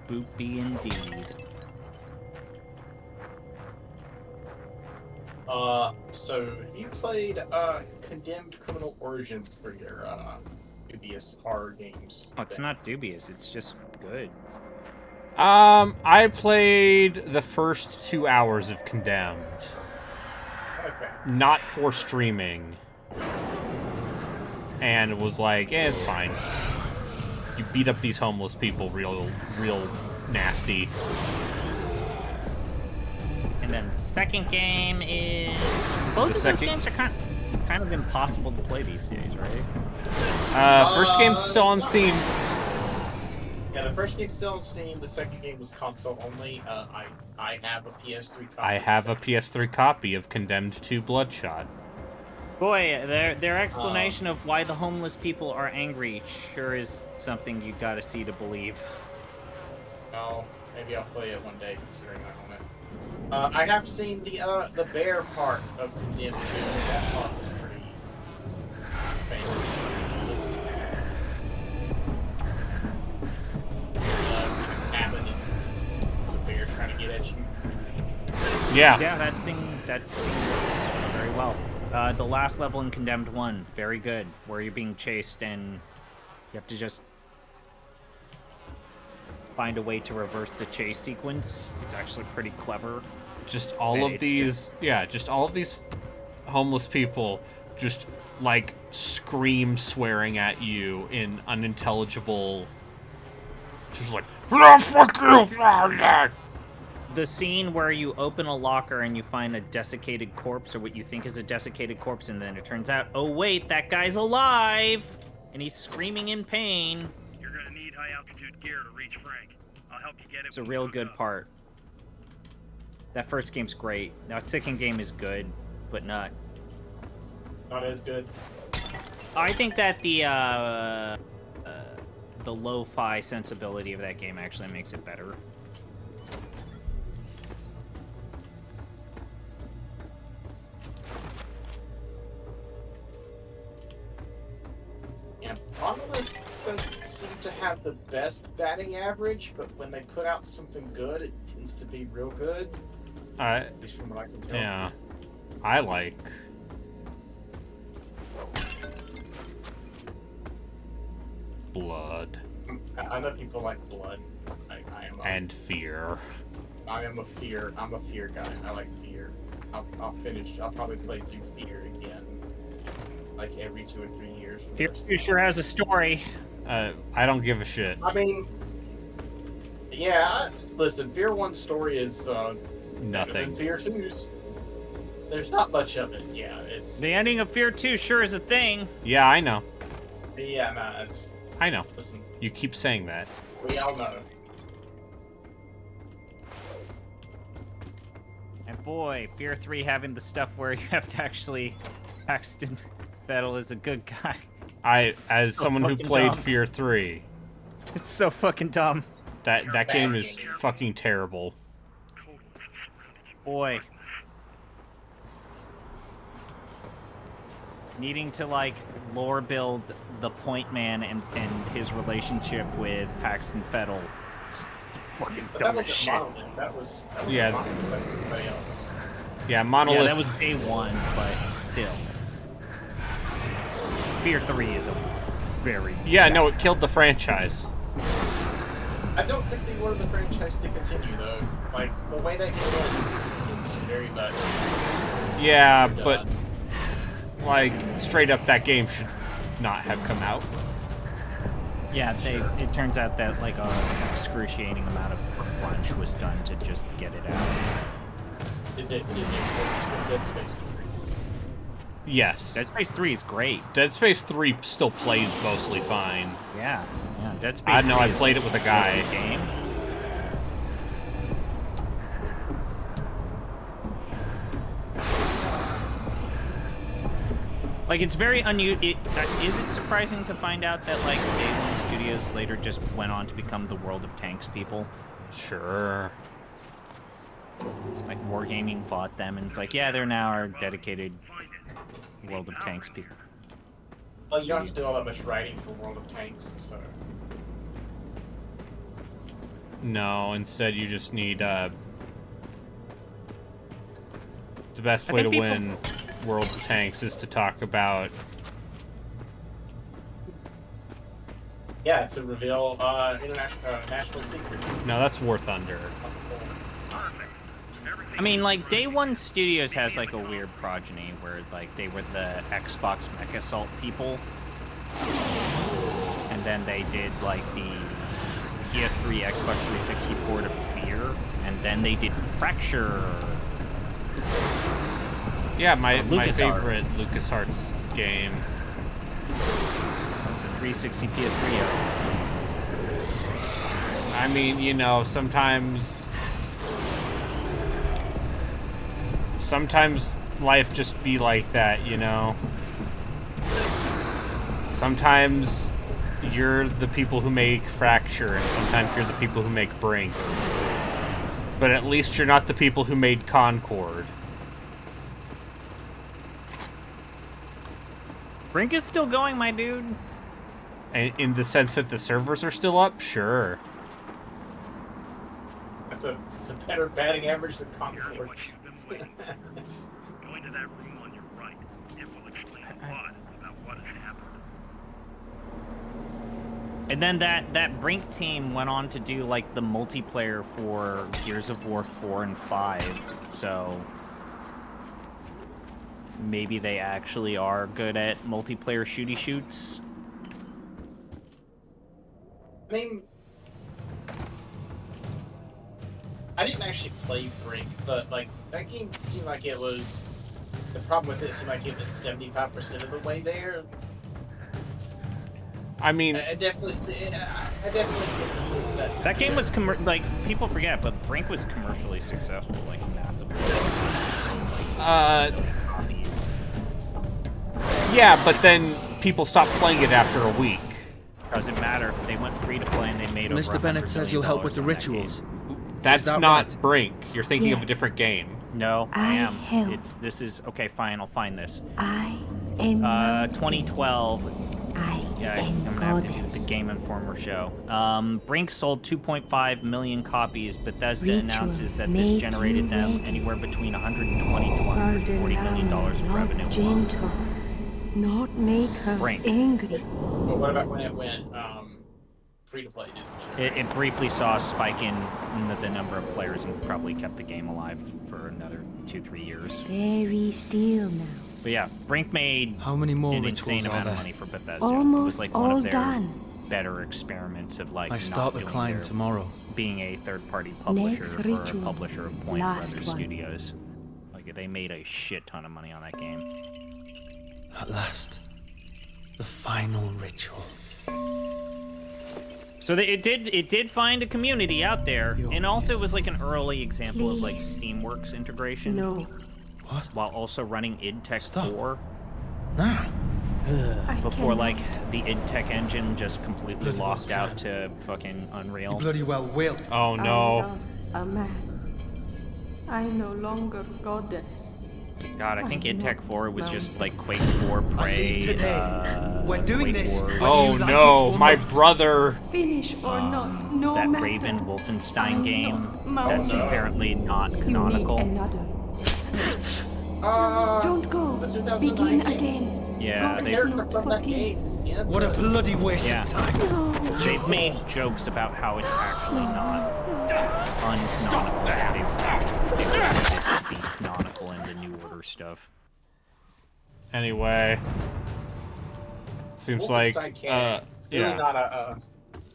Boopy indeed. So have you played Condemned Criminal Origins for your dubious horror games? Oh, it's not dubious, it's just good. I played the first 2 hours of Condemned. Okay. Not for streaming. And it was like, it's fine. You beat up these homeless people real nasty. And then the second game is... Both of those games are kind of impossible to play these days, right? First game's still on Steam. Yeah, the first game's still on Steam. The second game was console only. I have a PS3 copy. I have a PS3 copy of Condemned 2 Bloodshot. Boy, their explanation of why the homeless people are angry sure is something you gotta see to believe. Oh, maybe I'll play it one day, considering I own it. I have seen the bear part of Condemned 2. That part was pretty famous. Cabin and the bear trying to get at you. Yeah. Yeah, that scene works very well. The last level in Condemned 1, very good, where you're being chased and you have to just find a way to reverse the chase sequence. It's actually pretty clever. Just all of these, just all of these homeless people just, like, scream swearing at you in unintelligible, just like, fuck you! The scene where you open a locker and you find a desiccated corpse, or what you think is a desiccated corpse, and then it turns out, oh wait, that guy's alive! And he's screaming in pain. You're gonna need high-altitude gear to reach Frank. I'll help you get it. It's a real good part. That first game's great. Now, second game is good, but not as good. I think that the lo-fi sensibility of that game actually makes it better. Yeah, Monolith doesn't seem to have the best batting average, but when they put out something good, it tends to be real good. At least from what I can tell. Yeah. I like... Blood. I know people like Blood. And Fear. I'm a Fear guy. I like Fear. I'll probably play through Fear again. Like every 2 or 3 years. Fear sure has a story. I don't give a shit. I mean, yeah, listen, Fear 1's story is nothing. Fear 2's. There's not much of it. Yeah, it's the ending of Fear 2 sure is a thing. Yeah, I know. Yeah, nah, it's. I know. Listen, you keep saying that. We all know. And boy, Fear 3 having the stuff where you have to actually Paxton Fettel is a good guy. As someone who played dumb. Fear 3. It's so fucking dumb. That game is fucking terrible. Boy. Needing to, like, lore build the Point Man and his relationship with Paxton Fettel. It's fucking dumb as shit. Monolith. That was Yeah. Monolith. That was somebody else. Yeah, Monolith. Yeah, that was day one, but still. Fear 3 is a very... Yeah, no, it killed the franchise. I don't think they wanted the franchise to continue, though. Like, the way that game ends seems very much... Yeah, but... Like, straight up, that game should not have come out. Yeah, it turns out that, like, an excruciating amount of crunch was done to just get it out. Is it Dead Space 3? Yes. Dead Space 3 is great. Dead Space 3 still plays mostly fine. Yeah, Dead Space 3 I know, I played it with a guy. Game. Like, it's very unusual. Is it surprising to find out that, like, Day One Studios later just went on to become the World of Tanks people? Sure. Like, Wargaming bought them, and it's like, yeah, they're now our dedicated World of Tanks people. Well, you don't have to do all that much writing for World of Tanks, so... No, instead you just need, the best way to win World of Tanks is to talk about... Yeah, to reveal, national secrets. No, that's War Thunder. I mean, like, Day One Studios has, like, a weird progeny where, like, they were the Xbox Mech Assault people. And then they did, like, the PS3, Xbox 360 port of Fear. And then they did Fracture. Yeah, my favorite LucasArts game. The 360 PS3. I mean, you know, sometimes life just be like that, you know? Sometimes you're the people who make Fracture, and sometimes you're the people who make Brink. But at least you're not the people who made Concord. Brink is still going, my dude. And in the sense that the servers are still up? Sure. It's a better batting average than Concord. Here's what you've been waiting for. Go into that room on your right. It will explain a lot about what has happened. And then that Brink team went on to do, like, the multiplayer for Gears of War 4 and 5. So maybe they actually are good at multiplayer shooty shoots. I mean, I didn't actually play Brink, but, like, that game seemed like it was... The problem with it seemed like it was 75% of the way there. I mean... I definitely get the sense that game was, like, people forget, but Brink was commercially successful, like, massively. Yeah, but then people stopped playing it after a week. Doesn't matter. They went free to play and they made over Mr. Bennett says you'll help with the rituals. That's that not right? Brink. You're thinking of a different game. No, I am. Help. This is okay. Fine, I'll find this. I am 2012. Yeah, I'm gonna have to do the Game Informer show. Brink sold 2.5 million copies. Bethesda announces that this generated them anywhere between 120 to 140 million dollars in revenue. Gentle. Not make her angry. But what about when it went free to play? It briefly saw a spike in the number of players and probably kept the game alive for another 2-3 years. Very still now. But yeah, Brink made how many more an rituals insane are amount there? of money for Bethesda. Almost it was like one all of their done. better experiments of like I start the client tomorrow. Being a third-party publisher Next or a ritual. publisher of point for Last other one. studios. Like they made a shit ton of money on that game. At last, the final ritual. So it did find a community out there, and also it was like an early example of like Steamworks integration. No. What? While also running id Tech Stop. 4. Nah. Before like the id Tech engine just completely lost out to fucking Unreal. You bloody well will. Oh no. I love a man. I no longer goddess. God, I think id Tech 4 was just like Quake 4 Prey. We're doing Quake this. Wars. Oh no, my brother. Finish or not, no That matter. Raven Wolfenstein game Mountain. that's apparently not You canonical. need another. Don't go. Begin again. Yeah, God they, does not forgive. What a bloody waste Yeah. of time. No. they've made jokes about how it's actually not uncanonical. They wanted it to be canonical in the New Order stuff. Anyway. Seems like, Really yeah. not a...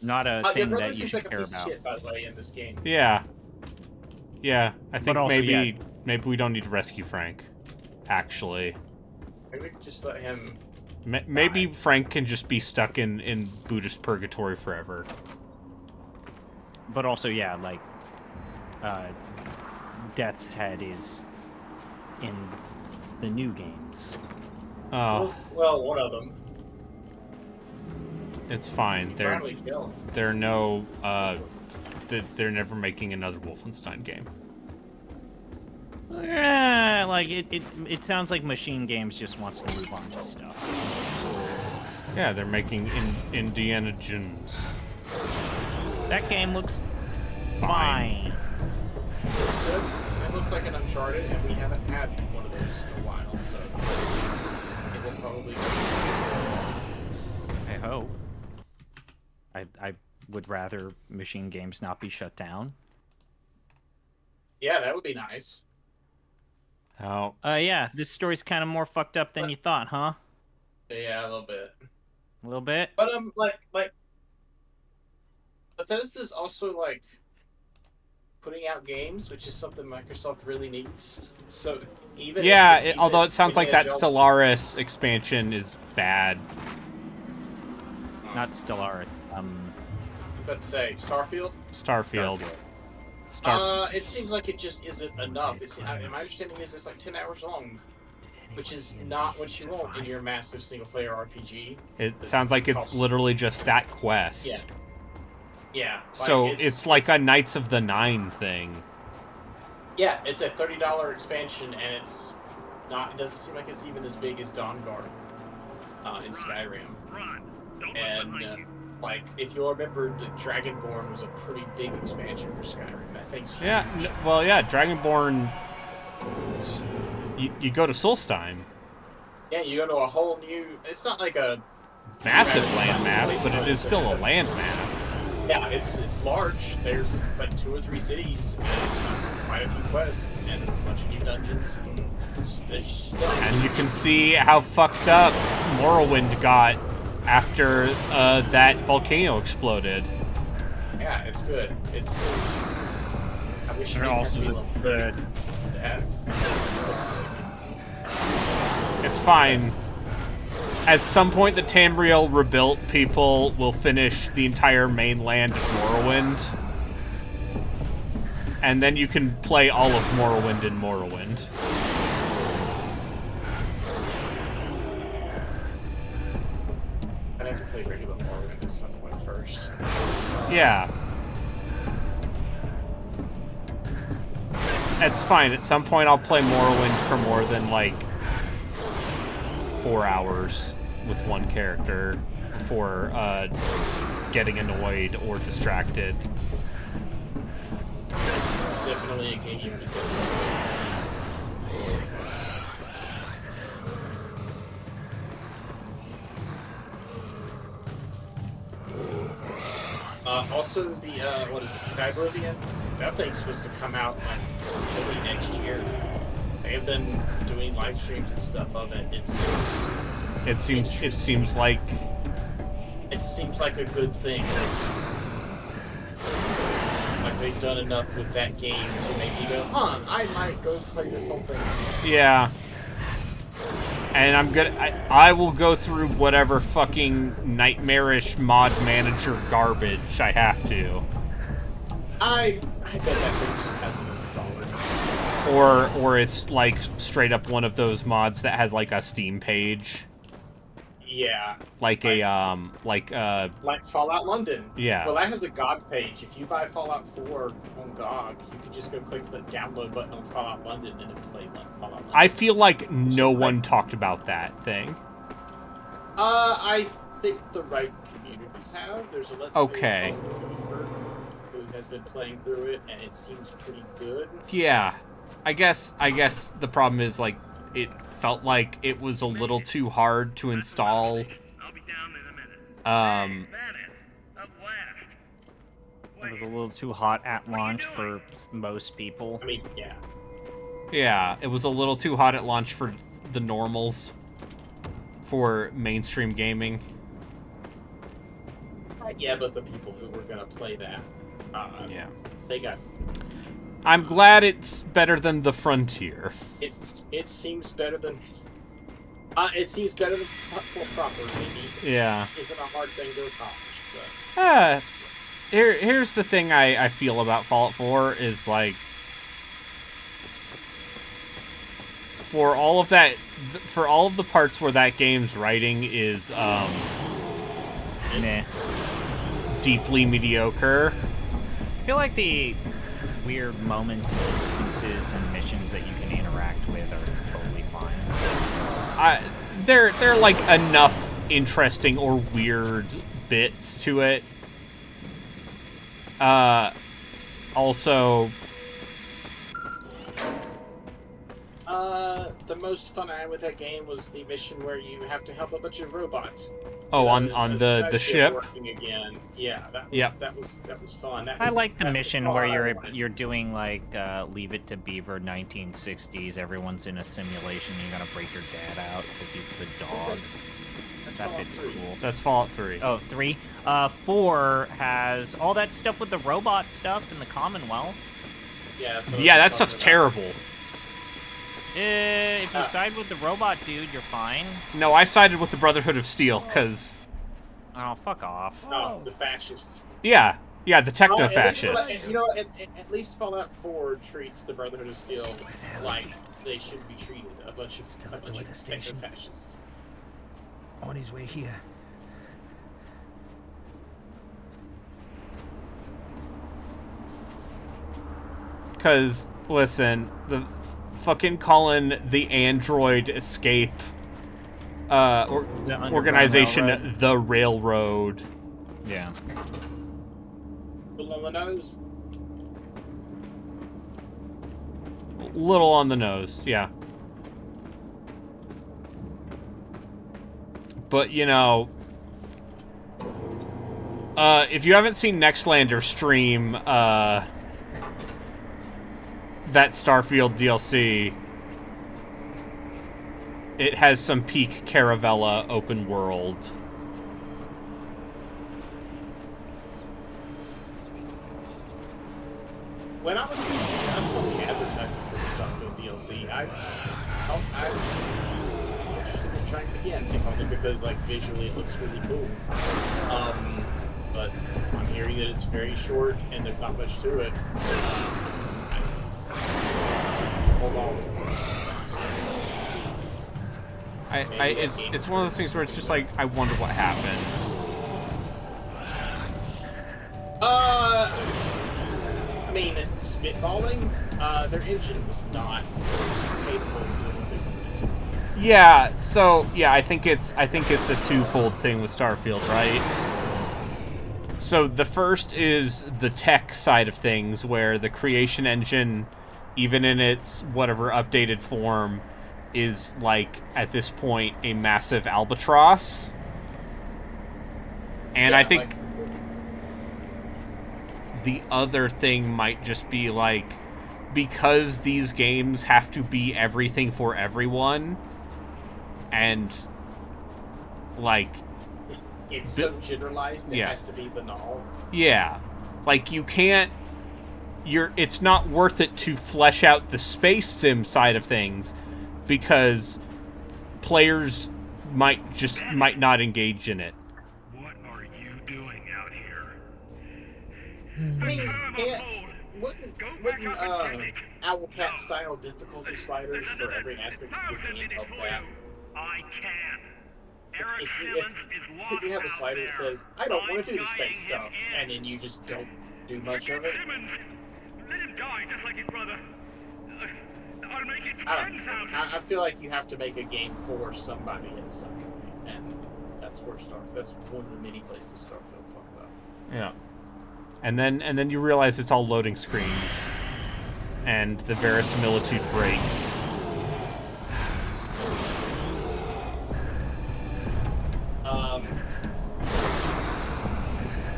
Not a your thing brother that you seems should like a care piece of about. shit, by the way, in this game. Yeah. Yeah, I think also, maybe we don't need to rescue Frank. Actually. Maybe we could just let him... Maybe Frank can just be stuck in Buddhist purgatory forever. But also, yeah, like, Death's Head is in the new games. Oh, Well, one of them. it's fine. They're Finally killed. they're no they're never making another Wolfenstein game. Like it sounds like Machine Games just wants to move on to stuff. Yeah, they're making Indiana Jones. That game looks fine. Looks good. It looks like an Uncharted, and we haven't had one of those in a while, so it will probably. I hope. I would rather Machine Games not be shut down. Yeah, that would be nice. Oh. Yeah, this story's kind of more fucked up than you thought, huh? Yeah, a little bit. A little bit. But like Bethesda's also like putting out games, which is something Microsoft really needs. So even although it sounds like that Stellaris expansion is bad. Not Stellaris. I was about to say Starfield. It seems like it just isn't enough. My understanding is it's like 10 hours long, which is not what you want in your massive single-player RPG. It sounds like it's literally just that quest. Yeah. Yeah. So it's like a Knights of the Nine thing. Yeah, it's a $30 expansion, and it's not. It doesn't seem like it's even as big as Dawnguard in Skyrim. And like, if you remember, the Dragonborn was a pretty big expansion for Skyrim. That thing's huge. Yeah. Well, yeah, Dragonborn. You go to Solstheim. Yeah, you go to a whole new. It's not like a massive landmass, but it is still a landmass. Yeah, it's large. There's like 2 or 3 cities, and quite a few quests, and a bunch of new dungeons. And you can see how fucked up Morrowind got after that volcano exploded. Yeah, it's good. I wish They're it also had to be good. It's fine. At some point, the Tamriel rebuilt people will finish the entire mainland of Morrowind. And then you can play all of Morrowind in Morrowind. I'd have to play regular Morrowind at some point first. Yeah. It's fine. At some point, I'll play Morrowind for more than, like, 4 hours with one character before getting annoyed or distracted. It's definitely a game you have to do. Also, the, what is it, Skyblivion? That thing's supposed to come out, like, early next year. They have been doing live streams and stuff of it. It seems like a good thing. Like, they've done enough with that game to make you go, I might go play this whole thing. Yeah. And I will go through whatever fucking nightmarish mod manager garbage I have to. I bet that thing just hasn't installed it. Or it's like straight up one of those mods that has like a Steam page. Yeah. Like Fallout London. Yeah. Well, that has a GOG page. If you buy Fallout 4 on GOG, you can just go click the download button on Fallout London and it'll play Fallout London. I feel like no one talked about that thing. I think the right communities have. There's a Let's Play who has been playing through it, and it seems pretty good. Yeah. I guess the problem is, like, it felt like it was a little too hard to install. I'll be down in a minute. It was a little too hot at launch for most people. I mean, yeah. Yeah, it was a little too hot at launch for the normals. For mainstream gaming. Yeah, but the people who were gonna play that, yeah, they got. I'm glad it's better than the Frontier. It seems better than. It seems better than Full Proper, maybe. Yeah. Isn't a hard thing to accomplish, but. Here's the thing I feel about Fallout 4 is, like, for all of that, for all of the parts where that game's writing is Meh. deeply mediocre. I feel like the weird moments and instances and missions that you can interact with are totally fine. They're like enough interesting or weird bits to it. Also, the most fun I had with that game was the mission where you have to help a bunch of robots. oh, on the ship. Working again. Yeah, that was fun. I like the mission where you're doing like Leave It to Beaver 1960s. Everyone's in a simulation. You gotta break your dad out because he's the dog. That bit's cool. That's Fallout 3. Oh, 3. 4 has all that stuff with the robot stuff in the Commonwealth. Yeah, that stuff's terrible. If you side with the robot dude, you're fine. No, I sided with the Brotherhood of Steel, because... Oh, fuck off. Oh, the fascists. Yeah, the techno-fascists. You know, at least Fallout 4 treats the Brotherhood of Steel like they should be treated. A bunch of techno-fascists. On his way here. Because, listen, the fucking calling the Android Escape organization Railroad. the Railroad. Yeah. Little on the nose. Little on the nose, yeah. But, you know, if you haven't seen Nextlander stream, that Starfield DLC, it has some peak Caravella open world. When I saw the advertisement for the Starfield DLC, I'm interested in trying it again, if only because, like, visually it looks really cool. But I'm hearing that it's very short and there's not much to it. Hold on. It's one of those things where it's just like, I wonder what happens. I mean, spitballing, their engine was not capable of doing what they wanted to. Yeah, so yeah, I think it's a twofold thing with Starfield, right? So the first is the tech side of things, where the creation engine, even in its whatever updated form, is like at this point a massive albatross. And yeah, I think the other thing might just be like, because these games have to be everything for everyone, and like it's so generalized it has to be banal. Yeah. Like you can't it's not worth it to flesh out the space sim side of things, because players might not engage in it. What are you doing out here? I mean, wouldn't Owlcat style difficulty sliders for every aspect of the game help that? I can. Eric Could you have a slider that says, I don't want to do the space stuff, and then you just don't do much of it? Simmons, let him die just like his brother. I'll make it 10,000. I feel like you have to make a game for somebody at some point, and that's where that's one of the many places Starfield fucked up. Yeah. And then you realize it's all loading screens, and the verisimilitude breaks.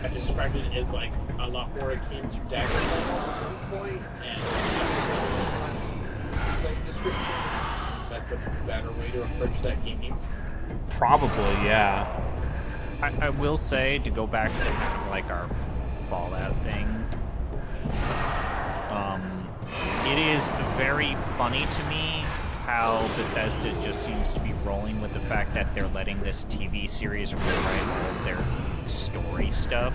I described it as like a lot more akin to Daggerfall at one point, and the same description. That's a better way to approach that game. Probably, yeah. I will say, to go back to kind of like our Fallout thing, it is very funny to me how Bethesda just seems to be rolling with the fact that they're letting this TV series rewrite all of their story stuff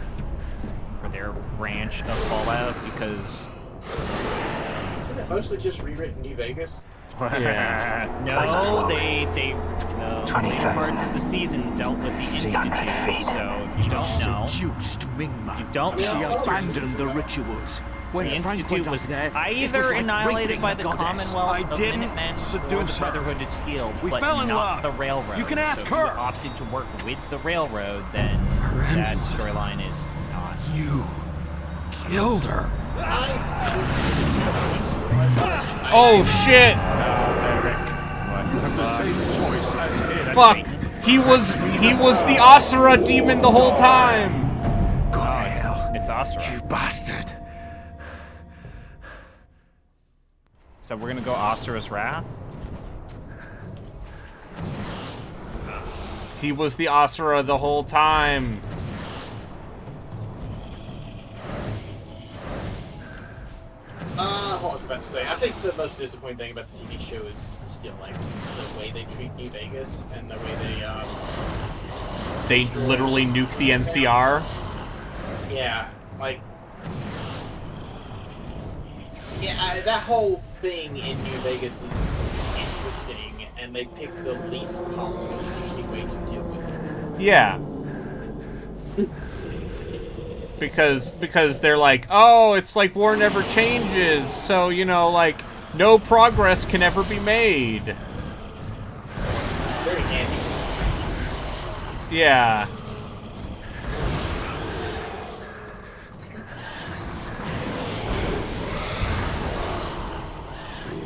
for their branch of Fallout, because... Isn't it mostly just rewritten New Vegas? Yeah. No, they no. 20,000. Later parts of the season dealt with the She got Institute. many feet. So if you don't know, Seduced Mingma. you don't She know. abandoned the rituals. When The Frank Institute went was up there, it either was like annihilated raping by the the goddess. Commonwealth I of didn't Minutemen or the seduce her. Brotherhood of Steel, We but fell in not love. the Railroad. You can ask so if you her. opted to work with the Railroad, then that storyline is not. You killed her. Oh shit! Fuck! He was the Asura demon the whole time. It's Asura. You bastard. So we're gonna go Asura's Wrath. He was the Asura the whole time. What was I about to say? I think the most disappointing thing about the TV show is still like the way they treat New Vegas and the way they literally nuke the NCR. Yeah, like that whole thing in New Vegas is interesting, and they picked the least possible interesting way to deal with it. Yeah. Because they're like, oh, it's like war never changes, so, you know, like, no progress can ever be made. Very handy. Yeah.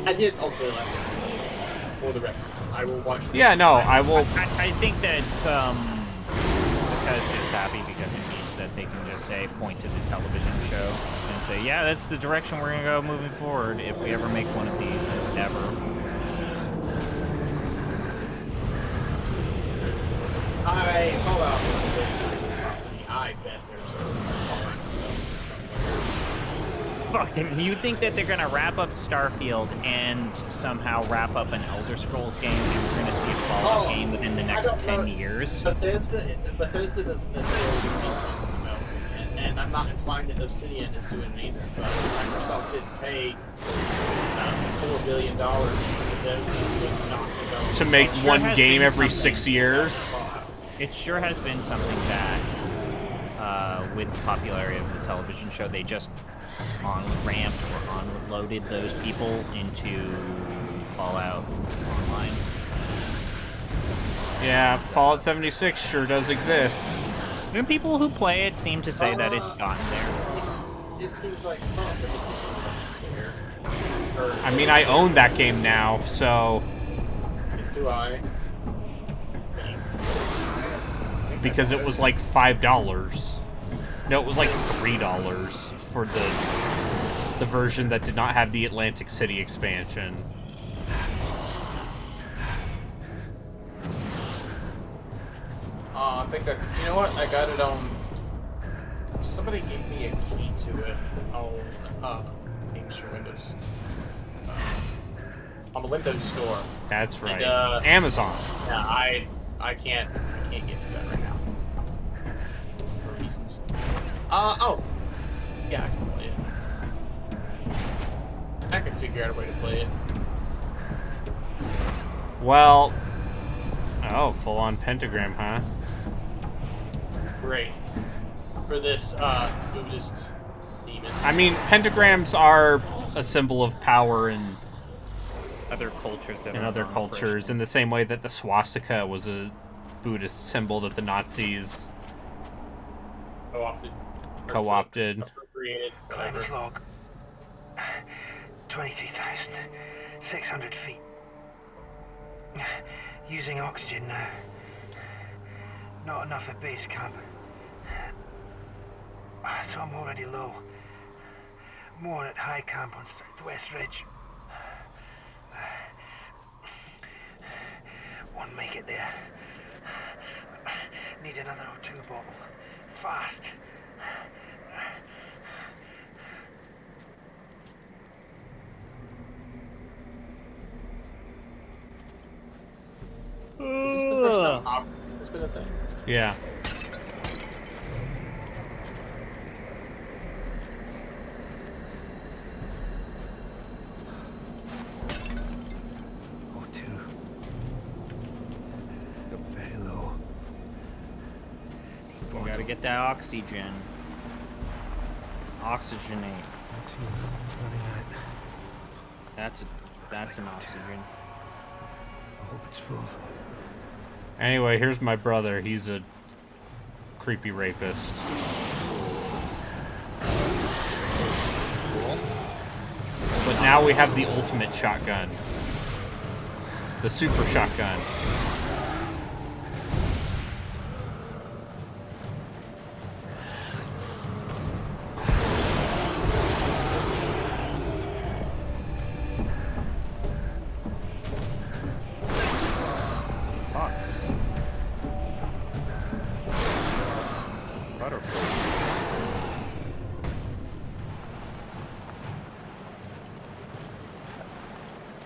I did ultimately like it, for the record. I will watch this. Yeah, no, I will. I think that Because is happy because it means that they can just say, point to the television show and say, yeah, that's the direction we're gonna go moving forward if we ever make one of these ever. Fallout is a very good property. I bet there's a somewhere. Fucking, you think that they're gonna wrap up Starfield and somehow wrap up an Elder Scrolls game, and we're gonna see a Fallout game within the next 10 years? Bethesda doesn't necessarily do most development, and I'm not implying that Obsidian is doing it either, but Microsoft didn't pay $4 billion for Bethesda to not develop. To make one game every 6 years? It sure has been something that, with the popularity of the television show, they just on-ramped or on-loaded those people into Fallout Online. Yeah, Fallout 76 sure does exist. And people who play it seem to say that it's gotten there. It seems like Fallout 76 seems like it's there. I mean, I own that game now, so... As do I. Because it was like $5. No, it was like $3 for the version that did not have the Atlantic City expansion. I think that, you know what, I got it on, somebody gave me a key to it on, Games for Windows. On the Windows Store. That's right. And, Amazon. Yeah, I can't get to that right now. For reasons. Oh. Yeah, I can play it. I can figure out a way to play it. Well... Oh, full-on pentagram, huh? Great. For this, Buddhist demon. I mean, pentagrams are a symbol of power in Other cultures that other cultures, in the same way that the swastika was a Buddhist symbol that the Nazis co-opted. Appropriated. Climate log. 23,600 feet. Using oxygen now. Not enough at base camp. So I'm already low. More at high camp on Southwest Ridge. Won't make it there. Need another O2 bottle. Fast. Is this the first time it's been a thing? Yeah. bottle. gotta get that oxygen. Oxygenate. Me too. Running out. That's an oxygen. I hope it's full. Anyway, here's my brother. He's a creepy rapist. But now we have the ultimate shotgun. The super shotgun.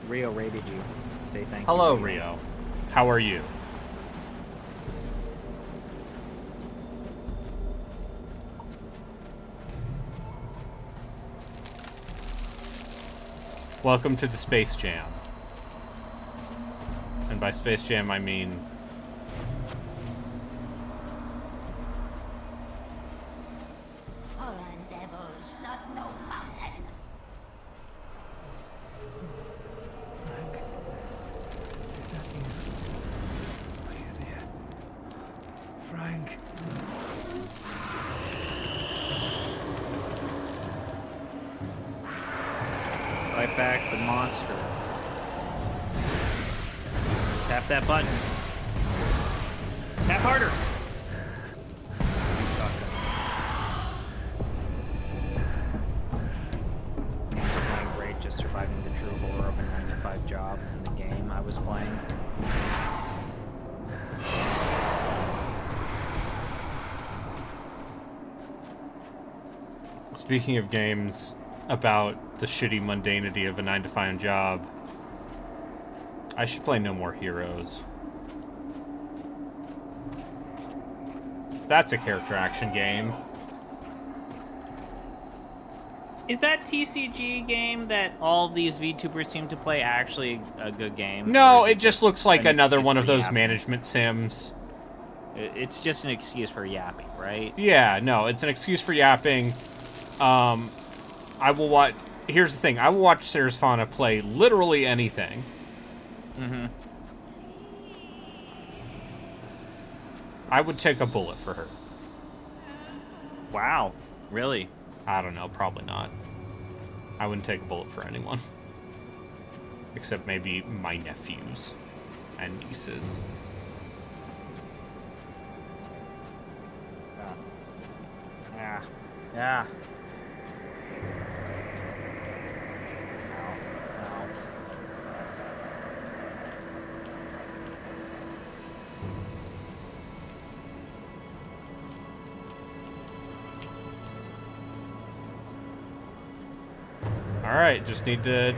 Rio rated you. Say thank you. Hello, Rio. How are you? Welcome to the Space Jam. And by Space Jam, I mean... Fallen devils, not no mountain. Frank, is that you? Are you there? Frank. Fight back the monster. Tap that button. Tap harder. Games are playing great, just surviving the true horror of a 9-to-5 job in the game I was playing. Speaking of games about the shitty mundanity of a 9-to-5 job, I should play No More Heroes. That's a character action game. Is that TCG game that all these VTubers seem to play actually a good game? No, it just looks like an another excuse one of for those yapping? management sims. It's just an excuse for yapping, right? Yeah, no, it's an excuse for yapping. I will watch... Here's the thing. I will watch Sarah's Fauna play literally anything. Mm-hmm. I would take a bullet for her. Wow. Really? I don't know. Probably not. I wouldn't take a bullet for anyone. Except maybe my nephews and nieces. Yeah. Yeah. Alright, just need to...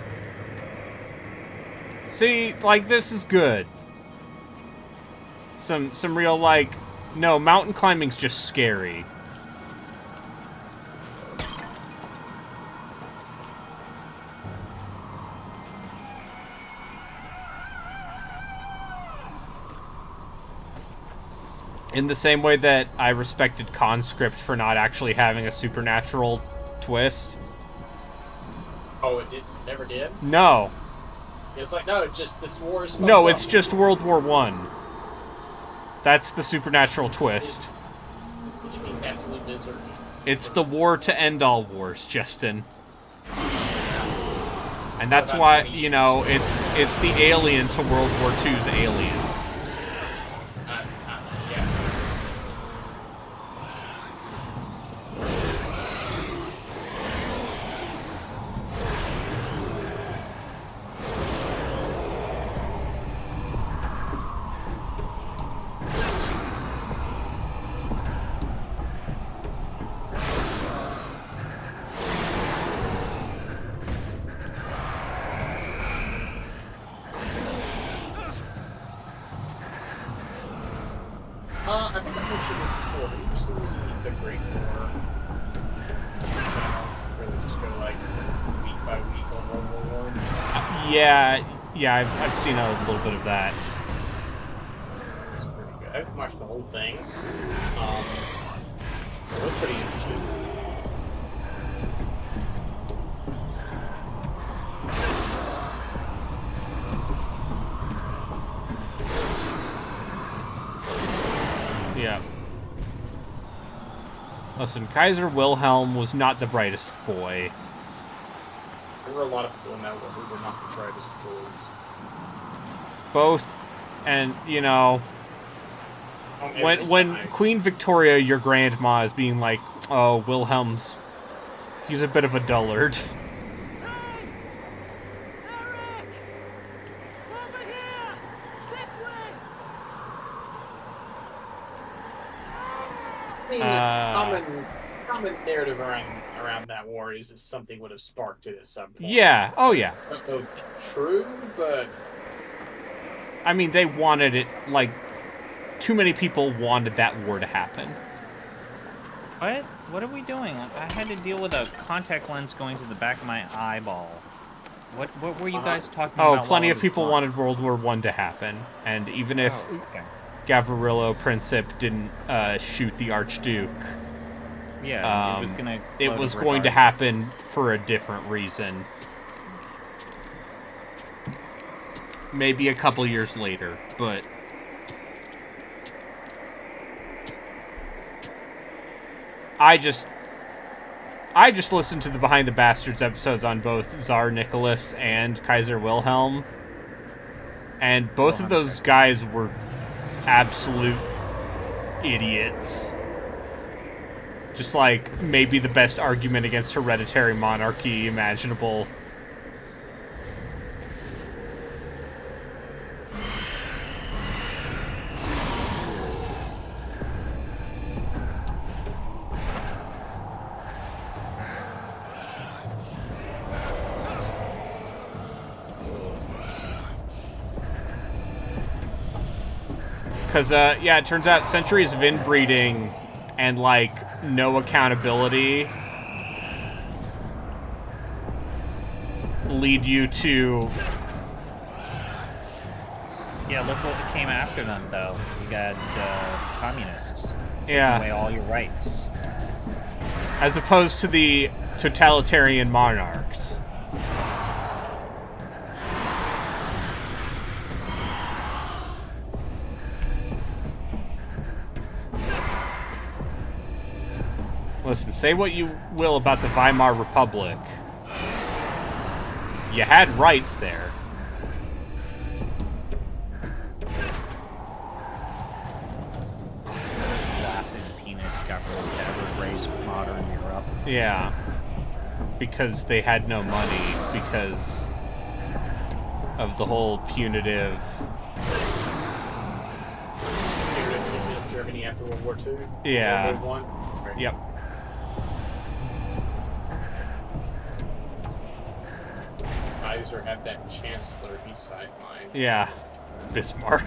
See, like, this is good. Some real, like... No, mountain climbing's just scary. In the same way that I respected Conscript for not actually having a supernatural twist. Oh, it never did? No. It's like, no, it's just this war is... No, it's just World War I. That's the supernatural twist. Which means absolute misery. It's the war to end all wars, Justin. And that's why, you know, it's the alien to World War II's aliens. Yeah. I think I mentioned this before, but you see the Great War really just go like week by week on World War I. Yeah, I've seen a little bit of that. It's pretty good. I haven't watched the whole thing. pretty interesting. Yeah. Listen, Kaiser Wilhelm was not the brightest boy. There were a lot of people in that war who were not the brightest boys. Both, and, you know, when Queen Victoria, your grandma, is being like, oh, Wilhelm's, he's a bit of a dullard. I mean, common narrative around that war is that something would have sparked it at some point. Yeah. Oh, yeah. I don't know if it's true, but I mean, they wanted it, like, too many people wanted that war to happen. What? What are we doing? I had to deal with a contact lens going to the back of my eyeball. What were you guys talking about? Oh, plenty of people wanted World War I to happen, and even if Gavrilo Princip didn't shoot the Archduke, yeah, it was going to happen for a different reason. Maybe a couple years later, but I just listened to the Behind the Bastards episodes on both Tsar Nicholas and Kaiser Wilhelm, and both of those guys were absolute idiots. Just like maybe the best argument against hereditary monarchy imaginable. Because, yeah, it turns out centuries of inbreeding and, like, no accountability lead you to... Yeah, look what came after them, though. You got communists. Yeah. Taking away all your rights. As opposed to the totalitarian monarchs. Listen, say what you will about the Weimar Republic. You had rights there. Flaccid penis government to ever raise modern Europe. Yeah. Because they had no money, because of the whole punitive... treatment of Germany after World War II? Yeah. World War I? Yep. Kaiser had that chancellor he sidelined. Yeah. Bismarck.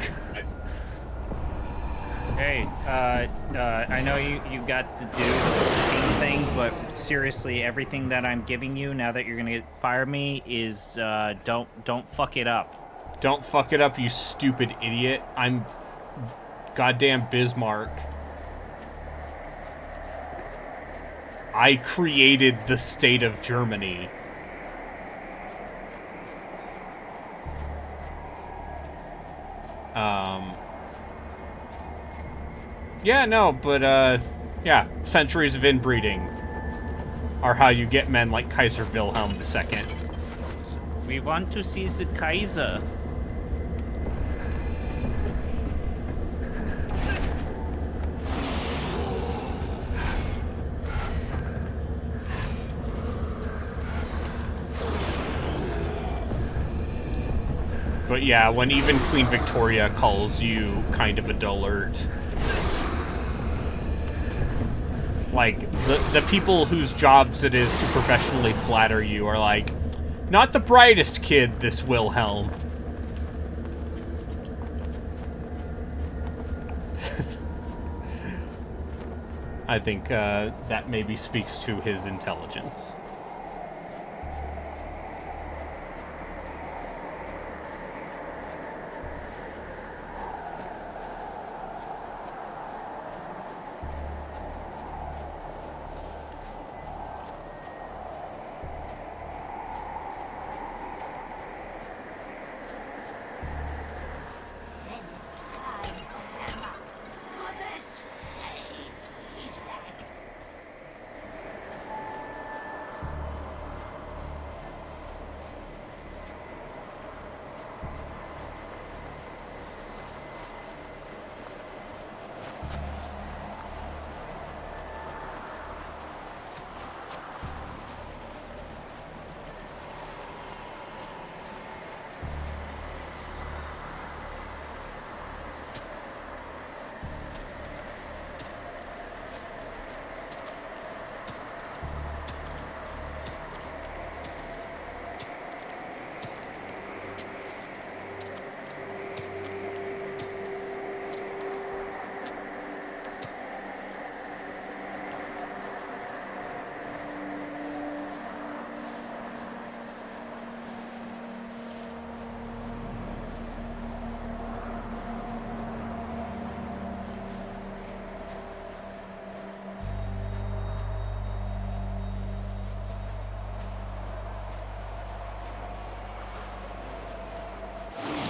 Hey, I know you got to do the team thing, but seriously, everything that I'm giving you now that you're gonna fire me is don't fuck it up. Don't fuck it up, you stupid idiot. I'm goddamn Bismarck. I created the state of Germany. Yeah, no, but, yeah, centuries of inbreeding are how you get men like Kaiser Wilhelm II. We want to see the Kaiser. But yeah, when even Queen Victoria calls you kind of a dullard. Like, the people whose jobs it is to professionally flatter you are like, not the brightest kid, this Wilhelm. I think that maybe speaks to his intelligence.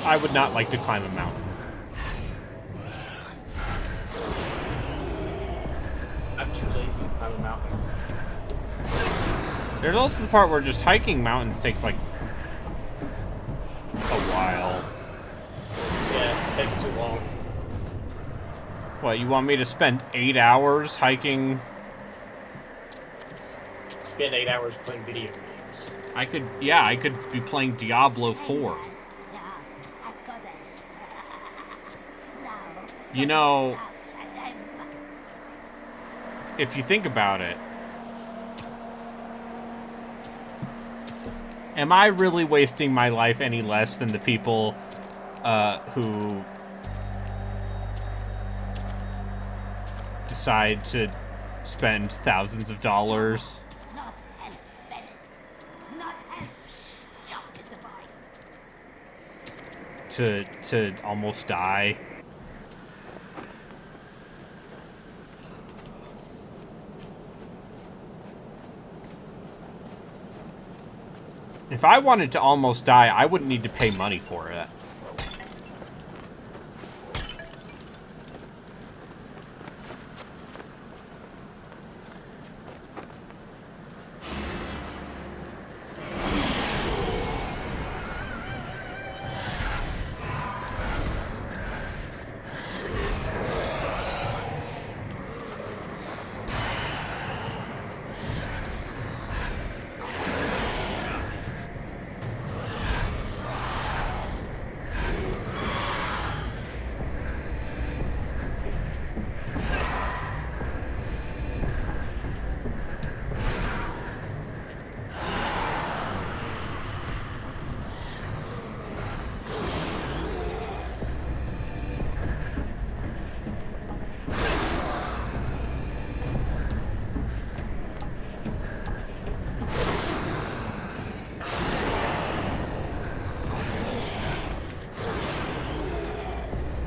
I would not like to climb a mountain. I'm too lazy to climb a mountain. There's also the part where just hiking mountains takes like a while. Yeah, it takes too long. What, you want me to spend 8 hours hiking? Spend 8 hours playing video games. I could be playing Diablo 4. You know, if you think about it, am I really wasting my life any less than the people who decide to spend thousands of dollars to almost die? If I wanted to almost die, I wouldn't need to pay money for it.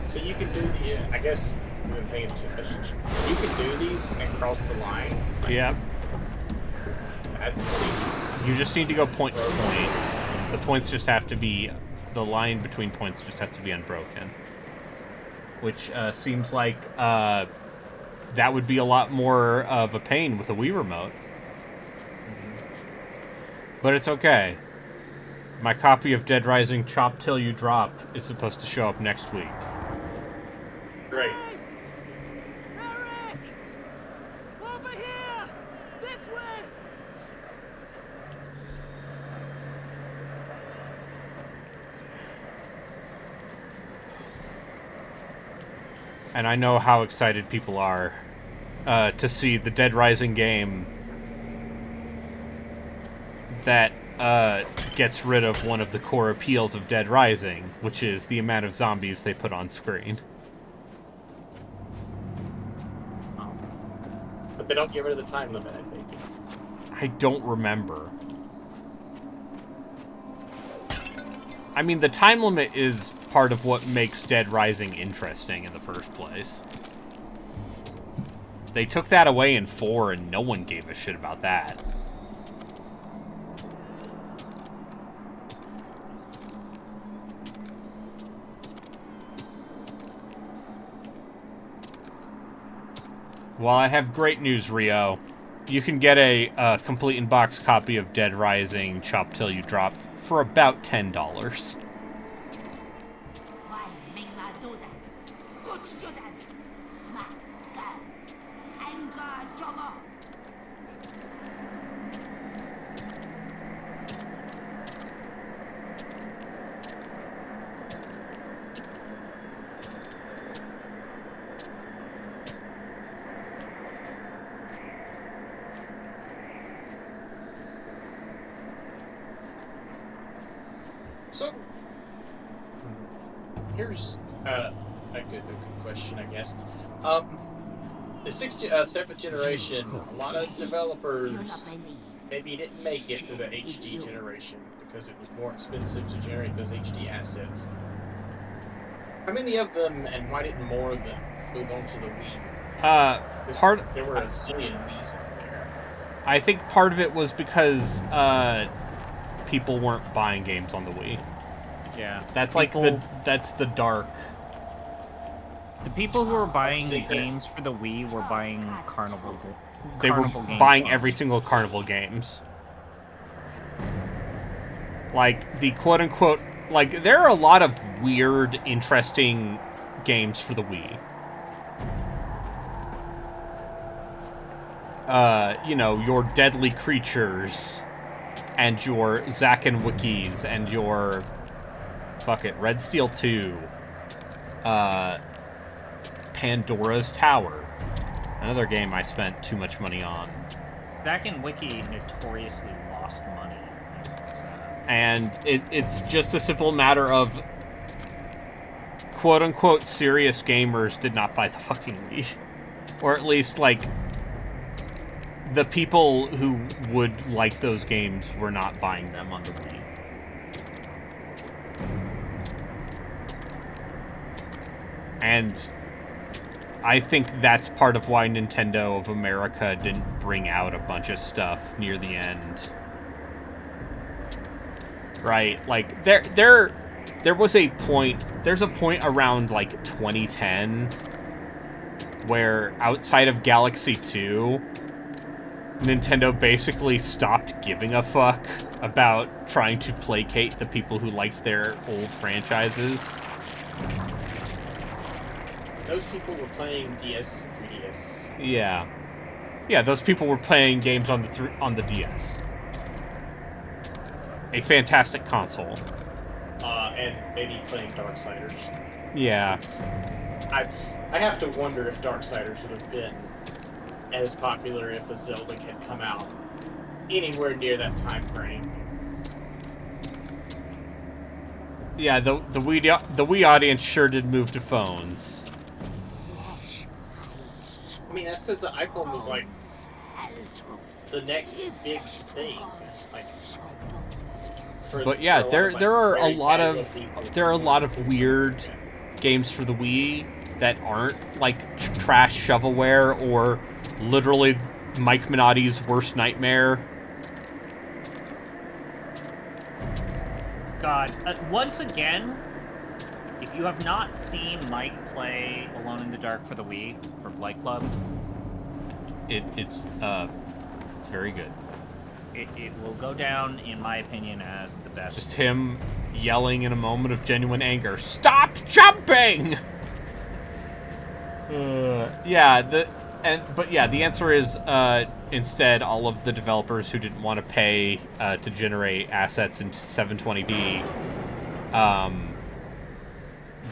So you can do the, I guess, I've been paying too much attention. You can do these and cross the line. Yeah. That seems... You just need to go point to point. The points just have to be... The line between points just has to be unbroken. Which seems like that would be a lot more of a pain with a Wii remote. But it's okay. My copy of Dead Rising Chop Till You Drop is supposed to show up next week. Great. Eric! Over here! This way! And I know how excited people are to see the Dead Rising game that gets rid of one of the core appeals of Dead Rising, which is the amount of zombies they put on screen. But they don't get rid of the time limit, I think. I don't remember. I mean, the time limit is part of what makes Dead Rising interesting in the first place. They took that away in 4 and no one gave a shit about that. Well, I have great news, Rio. You can get a complete in-box copy of Dead Rising Chop Till You Drop for about $10. Why Mingma do that? Good student. Smart girl. Anger Jomo. So, here's a good question, I guess. The 7th generation, a lot of developers maybe didn't make it to the HD generation because it was more expensive to generate those HD assets. How many of them, and why didn't more of them move on to the Wii? There were a zillion Wii's out there. I think part of it was because people weren't buying games on the Wii. Yeah. That's that's the dark. The people who were buying the games for the Wii were buying Carnival. They were Game buying Plus. every single Carnival games. Like, the quote-unquote... Like, there are a lot of weird, interesting games for the Wii. You know, your Deadly Creatures, and your Zack and Wikis, and your... Fuck it, Red Steel 2. Pandora's Tower. Another game I spent too much money on. Zack and Wiki notoriously lost money. And it's just a simple matter of quote-unquote serious gamers did not buy the fucking Wii. Or at least, like, the people who would like those games were not buying them on the Wii. And I think that's part of why Nintendo of America didn't bring out a bunch of stuff near the end. Right? Like, there was a point, there's a point around, like, 2010 where outside of Galaxy 2, Nintendo basically stopped giving a fuck about trying to placate the people who liked their old franchises. Those people were playing DSs and 3DS. Yeah. Yeah, those people were playing games on the DS. A fantastic console. And maybe playing Darksiders. Yeah. I have to wonder if Darksiders would have been as popular if a Zelda had come out anywhere near that time frame. Yeah, the Wii audience sure did move to phones. I mean, that's because the iPhone was like the next big thing. Like, but yeah, there are a lot of weird games for the Wii that aren't like trash shovelware or literally Mike Minotti's worst nightmare. God, once again, if you have not seen Mike play Alone in the Dark for the Wii for Blight Club, it's very good. It will go down, in my opinion, as the best. Just him yelling in a moment of genuine anger, "Stop jumping!" But the answer is instead all of the developers who didn't want to pay to generate assets in 720p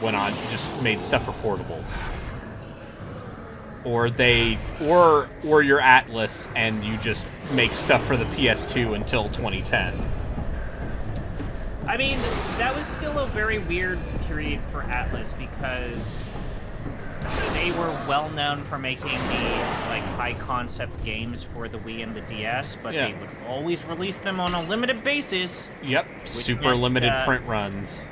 went on just made stuff for portables. Or your Atlas and you just make stuff for the PS2 until 2010. I mean, that was still a very weird period for Atlas because they were well known for making these like high concept games for the Wii and the DS, but they would always release them on a limited basis. Yep, super limited print runs.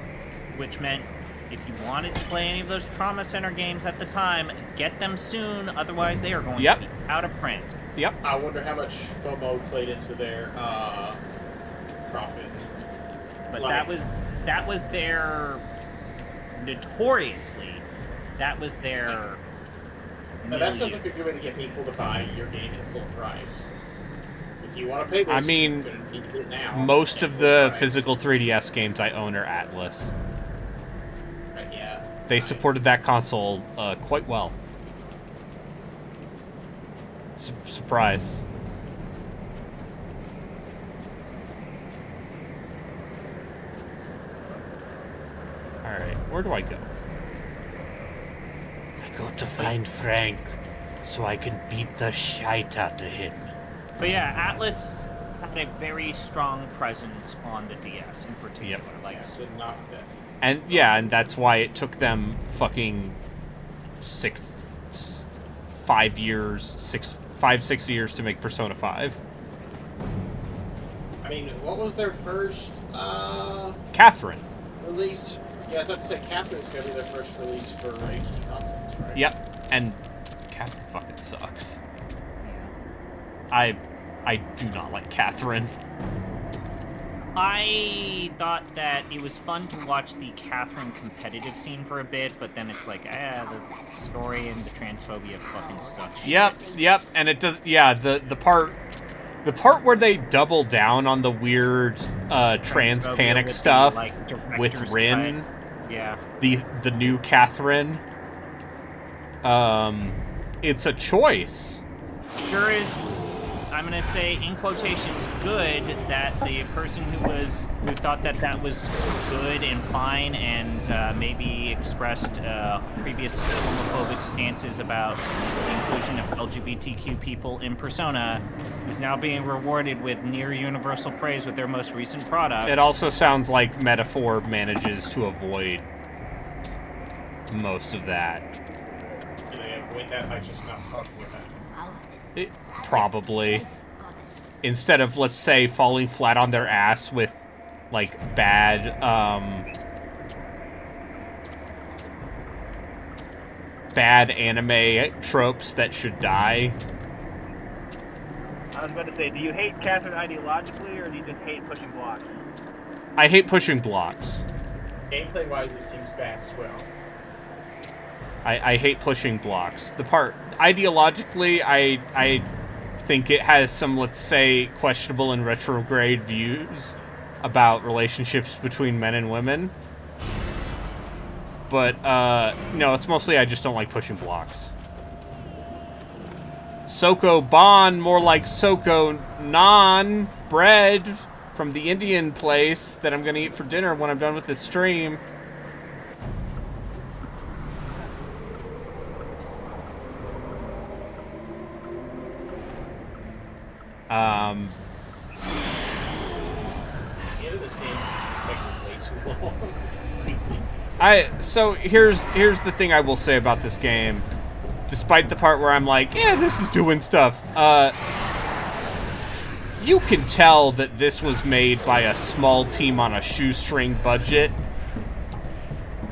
Which meant if you wanted to play any of those Trauma Center games at the time, get them soon, otherwise they are going to be out of print. Yep. I wonder how much FOMO played into their profit. But that was their notoriously. That was their. Now that sounds like a good way to get people to buy your game at full price. If you want to pay this, I mean, you're gonna need to do it now. Most of the physical 3DS games I own are Atlas. Yeah. They supported that console quite well. Surprise. Alright, where do I go? I go to find Frank, so I can beat the shite out of him. But yeah, Atlas had a very strong presence on the DS in particular. Yep. Like, so not that. And that's why it took them fucking 5 6 years to make Persona 5. I mean, what was their first Catherine. release? Yeah, I thought to say Catherine's gonna be their first release for HD consoles, right? Yep, and Catherine fucking sucks. I do not like Catherine. I thought that it was fun to watch the Catherine competitive scene for a bit, but then it's like, the story and the transphobia fucking sucks. Yep, and it does. Yeah, the part where they double down on the weird trans panic with stuff the, like, with director's Rin, cut. Yeah, the new Catherine. It's a choice. Sure is. I'm gonna say in quotations good that the person who thought that was good and fine and maybe expressed previous homophobic stances about the inclusion of LGBTQ people in Persona is now being rewarded with near universal praise with their most recent product. It also sounds like Metaphor manages to avoid most of that. Do they avoid that by just not talking about it? Probably. Instead of, let's say, falling flat on their ass with, like, bad anime tropes that should die. I was about to say, do you hate Catherine ideologically, or do you just hate pushing blocks? I hate pushing blocks. Gameplay-wise, it seems bad as well. I hate pushing blocks. Ideologically, I think it has some, let's say, questionable and retrograde views about relationships between men and women. But, no, it's mostly I just don't like pushing blocks. Soko Bon, more like Soko Naan, bread from the Indian place that I'm gonna eat for dinner when I'm done with this stream. The end of this game seems to be taking way too long. So here's the thing I will say about this game. Despite the part where I'm like, yeah, this is doing stuff. You can tell that this was made by a small team on a shoestring budget.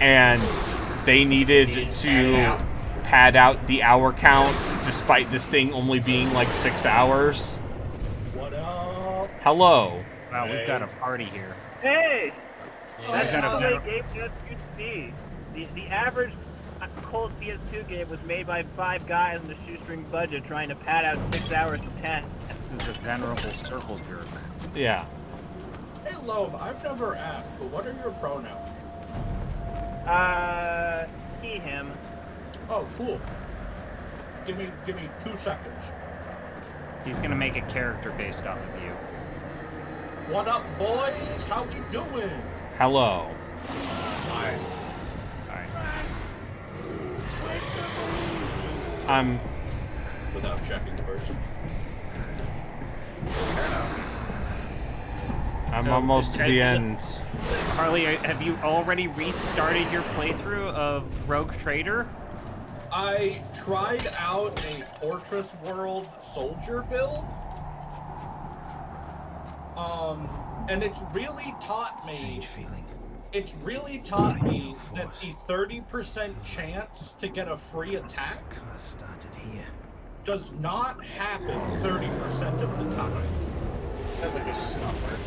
And they needed to pad out the hour count, despite this thing only being like 6 hours. What up? Hello. Wow, we've got a party here. Hey! That's how they game just used to be. The average cold PS2 game was made by 5 guys on the shoestring budget trying to pad out 6 hours of 10. This is a venerable circle jerk. Yeah. Hey, Loeb, I've never asked, but what are your pronouns? He, him. Oh, cool. Give me 2 seconds. He's gonna make a character based off of you. What up, boys? How we doing? Hello. Hi. I'm... Without checking first. I'm almost to the end. Harley, have you already restarted your playthrough of Rogue Trader? I tried out a Fortress World soldier build. And it's really taught me... Strange feeling. It's really taught me that the 30% chance to get a free attack started here. does not happen 30% of the time. It sounds like it's just not working.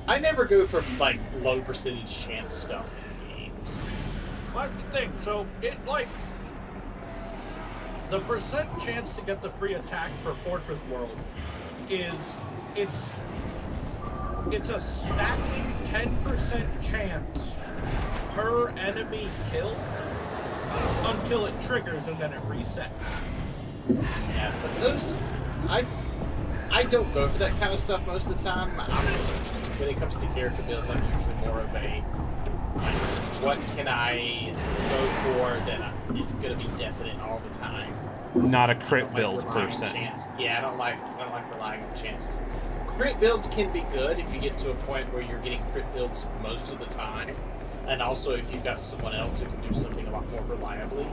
I never go for, like, low percentage chance stuff in games. That's the thing. So, the percent chance to get the free attack for Fortress World is... It's a stacking 10% chance per enemy kill until it triggers and then it resets. Yeah, but those... I don't go for that kind of stuff most of the time. When it comes to character builds, I'm usually more of a, like, what can I go for that is going to be definite all the time. Not a crit build person. Yeah, I don't like relying on chances. Crit builds can be good if you get to a point where you're getting crit builds most of the time, and also if you've got someone else who can do something a lot more reliably.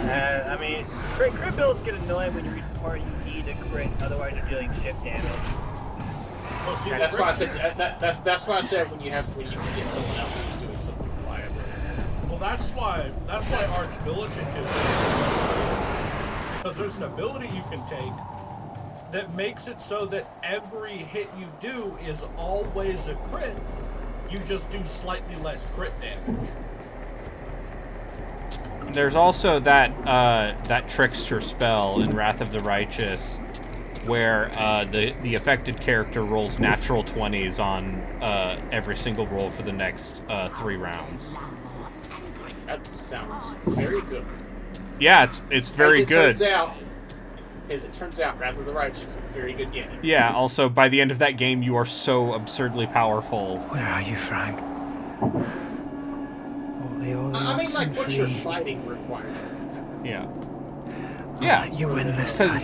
I mean, crit builds get annoying when you reach the part you need a crit, otherwise you're dealing shift damage. Well, see, that's why I said that's why I said when you can get someone else who's doing something reliably. Well, that's why Arch Militant is Because there's an ability you can take that makes it so that every hit you do is always a crit. You just do slightly less crit damage. There's also that trickster spell in Wrath of the Righteous, where the affected character rolls natural 20s on every single roll for the next 3 rounds. That sounds very good. Yeah, it's very good. As it turns out, Wrath of the Righteous is a very good game. Yeah, also, by the end of that game, you are so absurdly powerful. Where are you, Frank? I mean, like, what you're fighting requires. Yeah. I'll let you win this time.